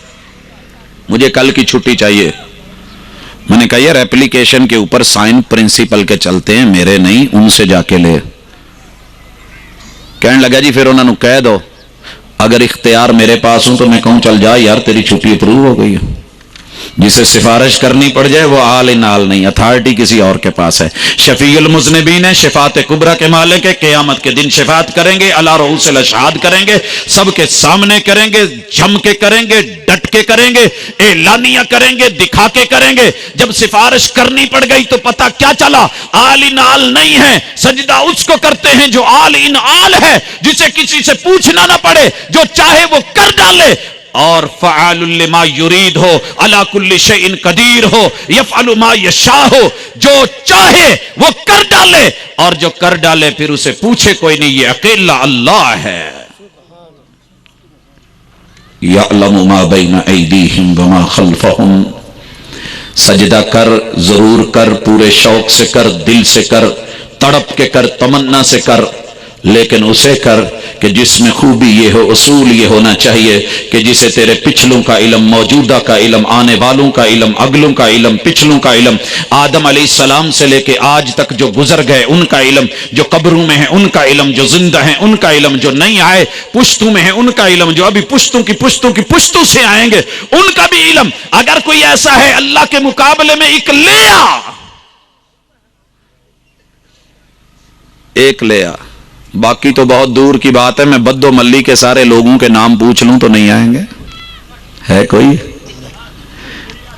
مجھے کل کی چھٹی چاہیے، میں نے کہا یار ایپلیکیشن کے اوپر سائن پرنسپل کے چلتے ہیں، میرے نہیں، ان سے جا کے لے۔ کہنے لگا جی پھر انہوں نے کہہ دو اگر اختیار میرے پاس ہوں تو میں کہوں چل جا یار تیری چھٹی اپروو ہو گئی ہے، جسے سفارش کرنی پڑ جائے وہ آل نال نہیں، اتھارٹی کسی اور کے پاس ہے۔ شفیع المذنبین ہے، شفاعت کبریٰ کے مالک ہے، قیامت کے دن شفاعت کریں گے، علی رؤوس الاشہاد کریں گے، سب کے سامنے کریں گے، جم کے کریں گے، ڈٹ کے کریں گے، اعلانیہ کریں گے، دکھا کے کریں گے۔ جب سفارش کرنی پڑ گئی تو پتہ کیا چلا؟ آل نال نہیں ہے، سجدہ اس کو کرتے ہیں جو آل ان آل ہے، جسے کسی سے پوچھنا نہ پڑے، جو چاہے وہ کر ڈالے، اور فعال لما یرید ہو، علی کل شیء قدیر ہو، یفعل ما یشاء ہو، جو چاہے وہ کر ڈالے، اور جو کر ڈالے پھر اسے پوچھے کوئی نہیں، یہ اکیلا اللہ ہے۔ یعلم ما بین ایدیہم وما خلفہم، سجدہ کر، ضرور کر، پورے شوق سے کر، دل سے کر، تڑپ کے کر، تمنا سے کر، لیکن اسے کر کہ جس میں خوبی یہ ہو، اصول یہ ہونا چاہیے کہ جسے تیرے پچھلوں کا علم، موجودہ کا علم، آنے والوں کا علم، اگلوں کا علم، پچھلوں کا علم، آدم علیہ السلام سے لے کے آج تک جو گزر گئے ان کا علم، جو قبروں میں ہیں ان کا علم، جو زندہ ہیں ان کا علم، جو نہیں آئے پشتوں میں ہیں ان کا علم، جو ابھی پشتوں کی پشتوں کی پشتوں سے آئیں گے ان کا بھی علم۔ اگر کوئی ایسا ہے اللہ کے مقابلے میں ایک لے آ، ایک لے آ، باقی تو بہت دور کی بات ہے۔ میں بدو ملی کے سارے لوگوں کے نام پوچھ لوں تو نہیں آئیں گے، ہے کوئی؟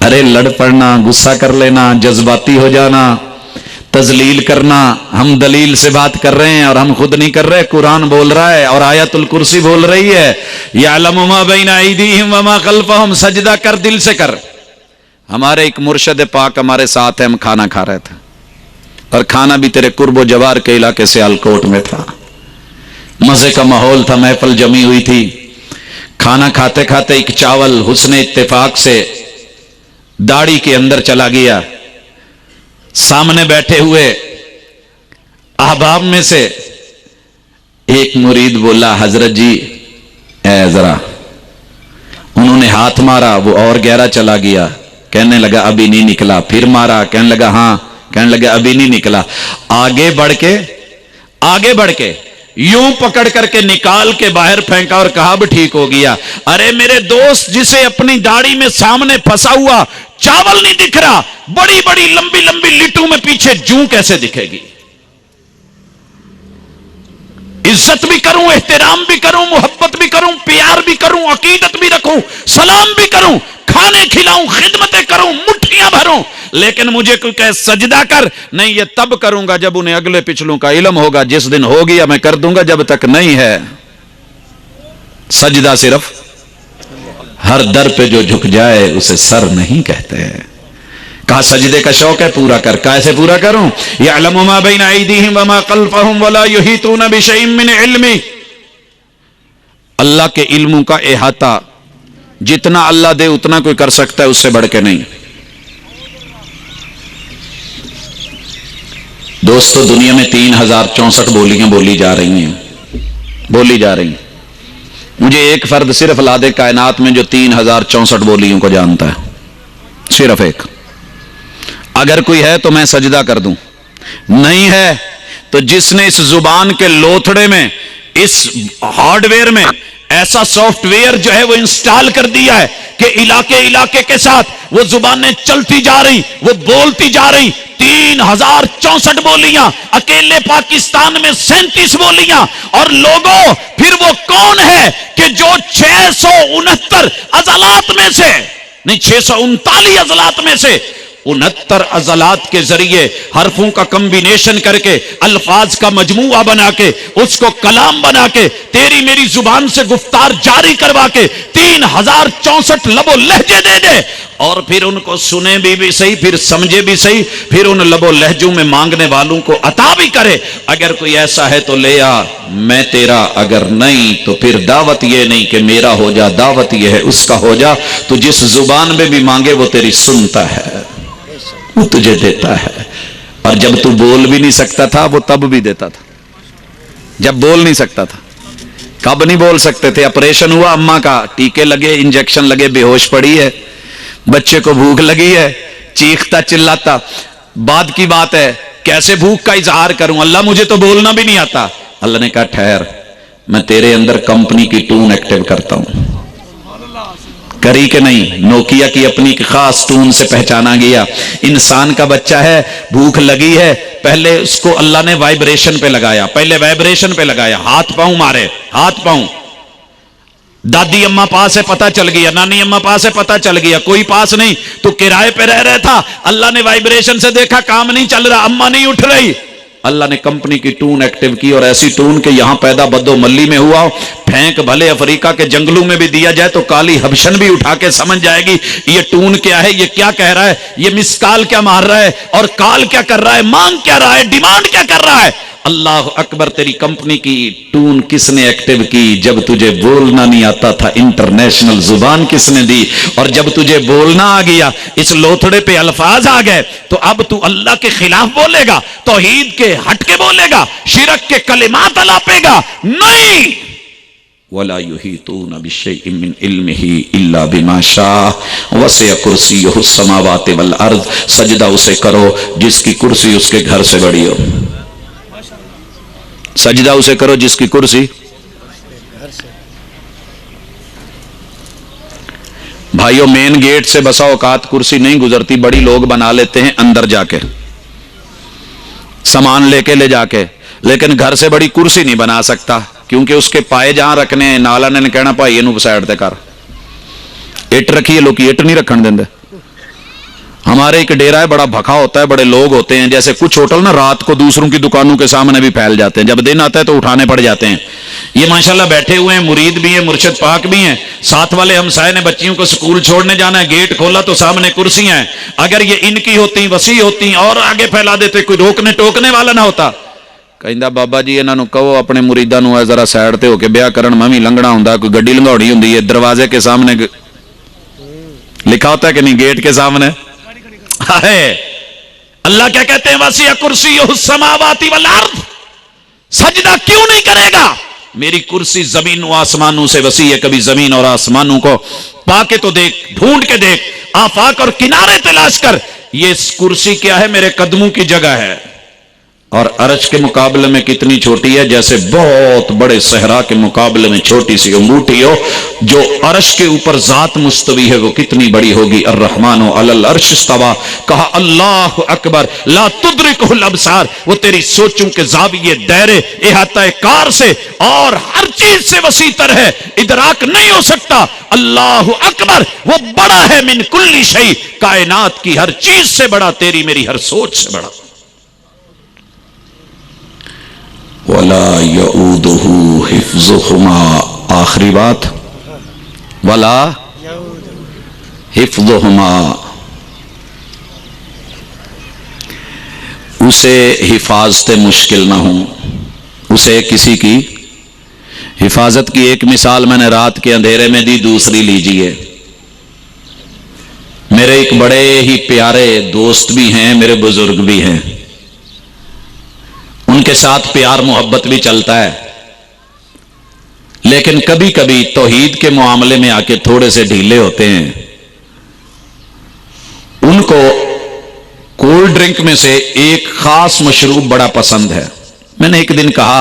ارے لڑ پڑنا، غصہ کر لینا، جذباتی ہو جانا، تذلیل کرنا، ہم دلیل سے بات کر رہے ہیں اور ہم خود نہیں کر رہے، قرآن بول رہا ہے اور آیت الکرسی بول رہی ہے، یعلم ما بین ایدیہم وما خلفہم، سجدہ کر، دل سے کر۔ ہمارے ایک مرشد پاک ہمارے ساتھ ہے، ہم کھانا کھا رہے تھے اور کھانا بھی تیرے قرب و جوار کے علاقے سے سیالکوٹ میں تھا، مزے کا ماحول تھا، محفل جمی ہوئی تھی۔ کھانا کھاتے کھاتے ایک چاول حسن اتفاق سے داڑھی کے اندر چلا گیا۔ سامنے بیٹھے ہوئے احباب میں سے ایک مرید بولا، حضرت جی اے ذرا، انہوں نے ہاتھ مارا، وہ اور گہرا چلا گیا، کہنے لگا ابھی نہیں نکلا، پھر مارا، کہنے لگا ہاں، کہنے لگا ابھی نہیں نکلا، آگے بڑھ کے یوں پکڑ کر کے نکال کے باہر پھینکا اور کہا بھی ٹھیک ہو گیا۔ ارے میرے دوست، جسے اپنی داڑھی میں سامنے پھنسا ہوا چاول نہیں دکھ رہا، بڑی بڑی لمبی لمبی لٹوں میں پیچھے جوں کیسے دکھے گی؟ عزت بھی کروں، احترام بھی کروں، محبت بھی کروں، پیار بھی کروں، عقیدت بھی رکھوں، سلام بھی کروں، کھانے کھلاؤں، خدمتیں کروں، مٹھیاں بھروں، لیکن مجھے کوئی کہے سجدہ کر، نہیں، یہ تب کروں گا جب انہیں اگلے پچھلوں کا علم ہوگا، جس دن ہو گیا میں کر دوں گا، جب تک نہیں ہے۔ سجدہ صرف ہر در پہ جو جھک جائے اسے سر نہیں کہتے ہیں۔ کہا سجدے کا شوق ہے، پورا کر۔ کیسے پورا کروں؟ یعلم ما بین ایدیہم وما خلفہم ولا یحیطون بشیء من علمہ، اللہ کے علموں کا احاطہ جتنا اللہ دے اتنا کوئی کر سکتا ہے، اس سے بڑھ کے نہیں۔ دوستو، دنیا میں 3064 بولیاں بولی جا رہی ہیں۔ مجھے ایک فرد صرف لا دے کائنات میں جو 3064 بولیوں کو جانتا ہے، صرف ایک۔ اگر کوئی ہے تو میں سجدہ کر دوں، نہیں ہے تو جس نے اس زبان کے لوتھڑے میں، اس ہارڈ ویئر میں ایسا سافٹ ویئر جو ہے وہ انسٹال کر دیا ہے کہ علاقے کے ساتھ وہ زبانیں چلتی جا رہی، وہ بولتی جا رہی، 3064 بولیاں، اکیلے پاکستان میں 37 بولیاں، اور لوگوں پھر وہ کون ہے کہ جو 669 عضلات میں سے، نہیں 639 عضلات میں سے 69 عضلات کے ذریعے حرفوں کا کمبینیشن کر کے، الفاظ کا مجموعہ بنا کے، اس کو کلام بنا کے، تیری میری زبان سے گفتار جاری کروا کے 3064 لب و لہجے دے دے، اور پھر ان کو سنے بھی صحیح، پھر سمجھے بھی صحیح، پھر ان لب و لہجوں میں مانگنے والوں کو عطا بھی کرے۔ اگر کوئی ایسا ہے تو لے آ، میں تیرا، اگر نہیں تو پھر دعوت یہ نہیں کہ میرا ہو جا، دعوت یہ ہے اس کا ہو جا۔ تو جس زبان میں بھی مانگے وہ تیری سنتا ہے، وہ تجھے دیتا ہے، اور جب تو بول بھی نہیں سکتا تھا وہ تب بھی دیتا تھا، جب بول نہیں سکتا تھا۔ کب نہیں بول سکتے تھے؟ آپریشن ہوا اماں کا، ٹیکے لگے، انجیکشن لگے، بے ہوش پڑی ہے، بچے کو بھوک لگی ہے، چیختا چلاتا، بعد کی بات ہے کیسے بھوک کا اظہار کروں، اللہ مجھے تو بولنا بھی نہیں آتا۔ اللہ نے کہا ٹھہر، میں تیرے اندر کمپنی کی ٹون ایکٹیو کرتا ہوں۔ کری کہ نہیں؟ نوکیا کی اپنی خاص ٹون سے پہچانا گیا، انسان کا بچہ ہے، بھوک لگی ہے، پہلے اس کو اللہ نے وائبریشن پہ لگایا، ہاتھ پاؤں مارے، ہاتھ پاؤں، دادی اماں پاس ہے پتہ چل گیا، نانی اماں پاس ہے پتہ چل گیا، کوئی پاس نہیں تو کرائے پہ رہ رہا تھا، اللہ نے وائبریشن سے دیکھا کام نہیں چل رہا، اماں نہیں اٹھ رہی، اللہ نے کمپنی کی ٹون ایکٹیو کی، اور ایسی ٹون کہ یہاں پیدا بدو ملی میں ہوا ہو، پھینک بھلے افریقہ کے جنگلوں میں بھی دیا جائے تو کالی حبشن بھی اٹھا کے سمجھ جائے گی یہ ٹون کیا ہے، یہ کیا کہہ رہا ہے، یہ مس کال کیا مار رہا ہے، اور کال کیا کر رہا ہے، مانگ کیا رہا ہے، ڈیمانڈ کیا کر رہا ہے۔ اللہ اکبر، تیری کمپنی کی ٹون کس نے ایکٹیو کی؟ جب تجھے بولنا نہیں آتا تھا انٹرنیشنل زبان کس نے دی؟ اور جب تجھے بولنا آ گیا، اس لوتھڑے پہ الفاظ آ گئے، تو اب تو اللہ کے خلاف بولے گا، توحید کے ہٹ کے بولے گا، شرک کے کلمات الاپے گا؟ نہیں. وَلَا يُحِيطُونَ بِشَيْءٍ مِّنْ عِلْمِهِ إِلَّا بِمَا شَاءَ وَسِعَ كُرْسِيُّهُ السَّمَاوَاتِ وَالْأَرْضِ. سجدہ اسے کرو جس کی کرسی اس کے گھر سے بڑی ہو. سجدہ اسے کرو جس کی کرسی. بھائیو مین گیٹ سے بسا اوقات کرسی نہیں گزرتی، بڑی لوگ بنا لیتے ہیں اندر جا کے سامان لے کے لے جا کے، لیکن گھر سے بڑی کرسی نہیں بنا سکتا، کیونکہ اس کے پائے جہاں رکھنے ہیں نالا نے کہنا بھائی یہ سائڈ تے کر. اٹ رکھی ہے، لوگ اٹ نہیں رکھن دیں. ہمارے ایک ڈیرا ہے، بڑا بھکا ہوتا ہے، بڑے لوگ ہوتے ہیں، جیسے کچھ ہوٹل نا رات کو دوسروں کی دکانوں کے سامنے بھی پھیل جاتے ہیں، جب دن آتا ہے تو اٹھانے پڑ جاتے ہیں. یہ ماشاءاللہ بیٹھے ہوئے ہیں، مرید بھی ہیں، مرشد پاک بھی ہیں، ساتھ والے ہمسائے نے بچیوں کو سکول چھوڑنے جانا ہے، گیٹ کھولا تو سامنے کرسیاں ہیں. اگر یہ ان کی ہوتی، وسیع ہوتی اور آگے پھیلا دیتے، کوئی روکنے ٹوکنے والا نہ ہوتا. کہندا بابا جی انہاں نو کہو اپنے مریداں نو ذرا سائڈ تے ہو کے بیاہ کرن، میں بھی لنگنا ہوندا، کوئی گڈی لنگاڑی ہوندی ہے دروازے کے سامنے لکھا ہوتا ہے کہ نہیں، گیٹ کے سامنے. اللہ کیا کہتے ہیں؟ وسیع کرسیہ السماوات والارض. سجدہ کیوں نہیں کرے گا؟ میری کرسی زمین و آسمانوں سے وسیع ہے. کبھی زمین اور آسمانوں کو پا کے تو دیکھ، ڈھونڈ کے دیکھ، آفاق اور کنارے تلاش کر. یہ کرسی کیا ہے؟ میرے قدموں کی جگہ ہے. اور عرش کے مقابلے میں کتنی چھوٹی ہے؟ جیسے بہت بڑے صحرا کے مقابلے میں چھوٹی سی انگوٹھی ہو. جو عرش کے اوپر ذات مستوی ہے وہ کتنی بڑی ہوگی. الرحمن علی العرش استویٰ. کہا اللہ اکبر. لا تدرکہ الابصار. وہ تیری سوچوں کے زاویے دائرے احاطہ کار سے اور ہر چیز سے وسیع تر ہے، ادراک نہیں ہو سکتا. اللہ اکبر. وہ بڑا ہے من کل شیء. کائنات کی ہر چیز سے بڑا، تیری میری ہر سوچ سے بڑا. وَلَا يَعُودُهُ حِفْظُهُمَا. آخری بات، وَلَا حِفْظُهُمَا. اسے حفاظت مشکل نہ ہوں. اسے کسی کی حفاظت کی ایک مثال میں نے رات کے اندھیرے میں دی، دوسری لیجئے. میرے ایک بڑے ہی پیارے دوست بھی ہیں، میرے بزرگ بھی ہیں، ان کے ساتھ پیار محبت بھی چلتا ہے، لیکن کبھی کبھی توحید کے معاملے میں آ کے تھوڑے سے ڈھیلے ہوتے ہیں. ان کو کولڈ ڈرنک میں سے ایک خاص مشروب بڑا پسند ہے. میں نے ایک دن کہا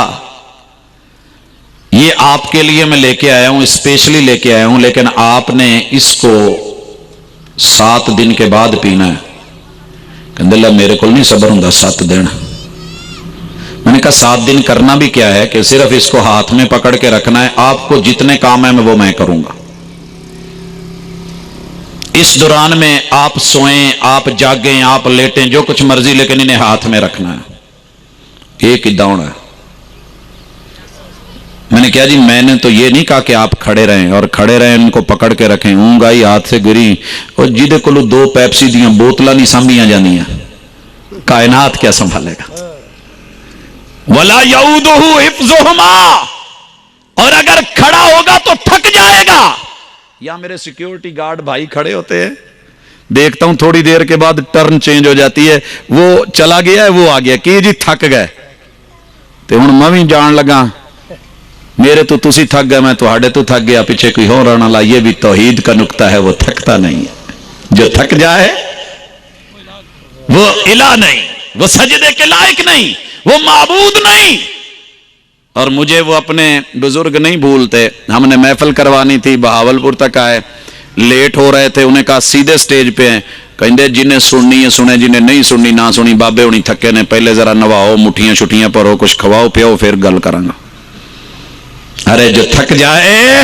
یہ آپ کے لیے میں لے کے آیا ہوں، اسپیشلی لے کے آیا ہوں، لیکن آپ نے اس کو 7 دن کے بعد پینا ہے. کہندے اللہ میرے کو نہیں صبر ہوں 7 دن. میں نے کہا 7 دن کرنا بھی کیا ہے کہ صرف اس کو ہاتھ میں پکڑ کے رکھنا ہے. آپ کو جتنے کام ہیں وہ میں کروں گا. اس دوران میں آپ سوئیں، آپ جاگیں، آپ لیٹیں، جو کچھ مرضی، لیکن انہیں ہاتھ میں رکھنا ہے. ایک ہی دوڑ ہے. میں نے کہا جی میں نے تو یہ نہیں کہا کہ آپ کھڑے رہیں اور کھڑے رہیں ان کو پکڑ کے رکھیں. اونگ آئی ہاتھ سے گری، اور جیدے کو 2 پیپسی دیاں بوتلاں نہیں سنبھیاں جانی ہیں، کائنات کیا سنبھالے گا. وَلَا يَعُودُهُ حِفْظُهُمَا. اور اگر کھڑا ہوگا تو تھک جائے گا. یا میرے سیکیورٹی گارڈ بھائی کھڑے ہوتے ہیں، دیکھتا ہوں تھوڑی دیر کے بعد ٹرن چینج ہو جاتی ہے، وہ چلا گیا ہے، وہ آ گیا کہ جی تھک گئے. تو ہن میں بھی جان لگا میرے تو تسی تھک گئے، میں تہاڈے تو تھک گیا، پیچھے کوئی ہو رہنا لا. یہ بھی توحید کا نقطہ ہے، وہ تھکتا نہیں ہے. جو تھک جائے وہ الہ نہیں، وہ سجدے کے لائق نہیں، وہ معبود نہیں. اور مجھے وہ اپنے بزرگ نہیں بھولتے. ہم نے محفل کروانی تھی، بہاولپور تک آئے، لیٹ ہو رہے تھے. انہیں کہا سیدھے سٹیج پہ ہیں، کہندے جنہیں سننی ہے سنے، جنہیں نہیں سننی نہ سنی. بابے ہونی تھکے نے، پہلے ذرا نواؤ، مٹھیاں چھٹیاں پرو، کچھ کھواؤ پیو، پھر گل کروں گا. ارے جو تھک جائے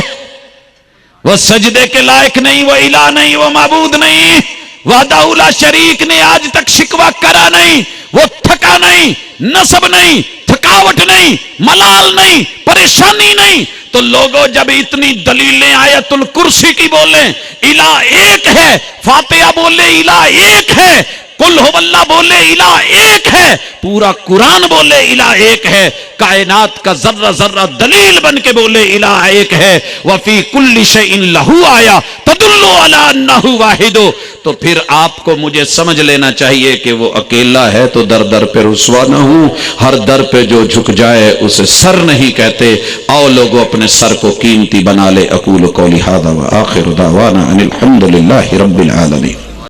وہ سجدے کے لائق نہیں، وہ الہ نہیں، وہ معبود نہیں. وحدہ لا شریک نے آج تک شکوہ کرا نہیں، وہ تھکا نہیں، نصب نہیں، تھکاوٹ نہیں، ملال نہیں، پریشانی نہیں. تو لوگوں جب اتنی دلیلیں آیت الکرسی کی بولیں الہ ایک ہے، فاتحہ بولے الہ ایک ہے، قل قل ہو اللہ بولے الہ ایک ہے، پورا قرآن بولے الہ ایک ہے، کائنات کا ذرہ ذرہ دلیل بن کے بولے الہ ایک ہے، وفی کل شیء لہ آیا تدل علی انہ واحد، تو پھر آپ کو مجھے سمجھ لینا چاہیے کہ وہ اکیلا ہے تو در در پہ رسوا نہ ہوں، ہر در پہ جو جھک جائے اسے سر نہیں کہتے، آؤ لوگوں اپنے سر کو قیمتی بنا لے۔ اقول قولی ھذا وآخر دعوانا ان الحمد للہ رب العالمین۔